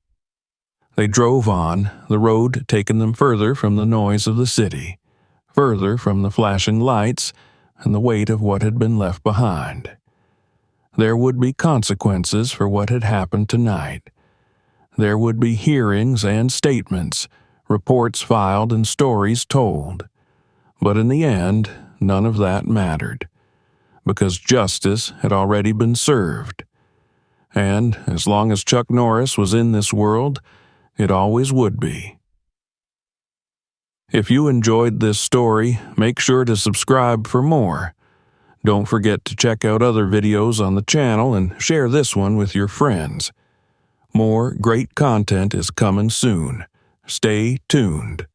They drove on, the road taking them further from the noise of the city, further from the flashing lights and the weight of what had been left behind. There would be consequences for what had happened tonight. There would be hearings and statements, reports filed and stories told. But in the end, none of that mattered, because justice had already been served. And as long as Chuck Norris was in this world, it always would be. If you enjoyed this story, make sure to subscribe for more. Don't forget to check out other videos on the channel and share this one with your friends. More great content is coming soon. Stay tuned.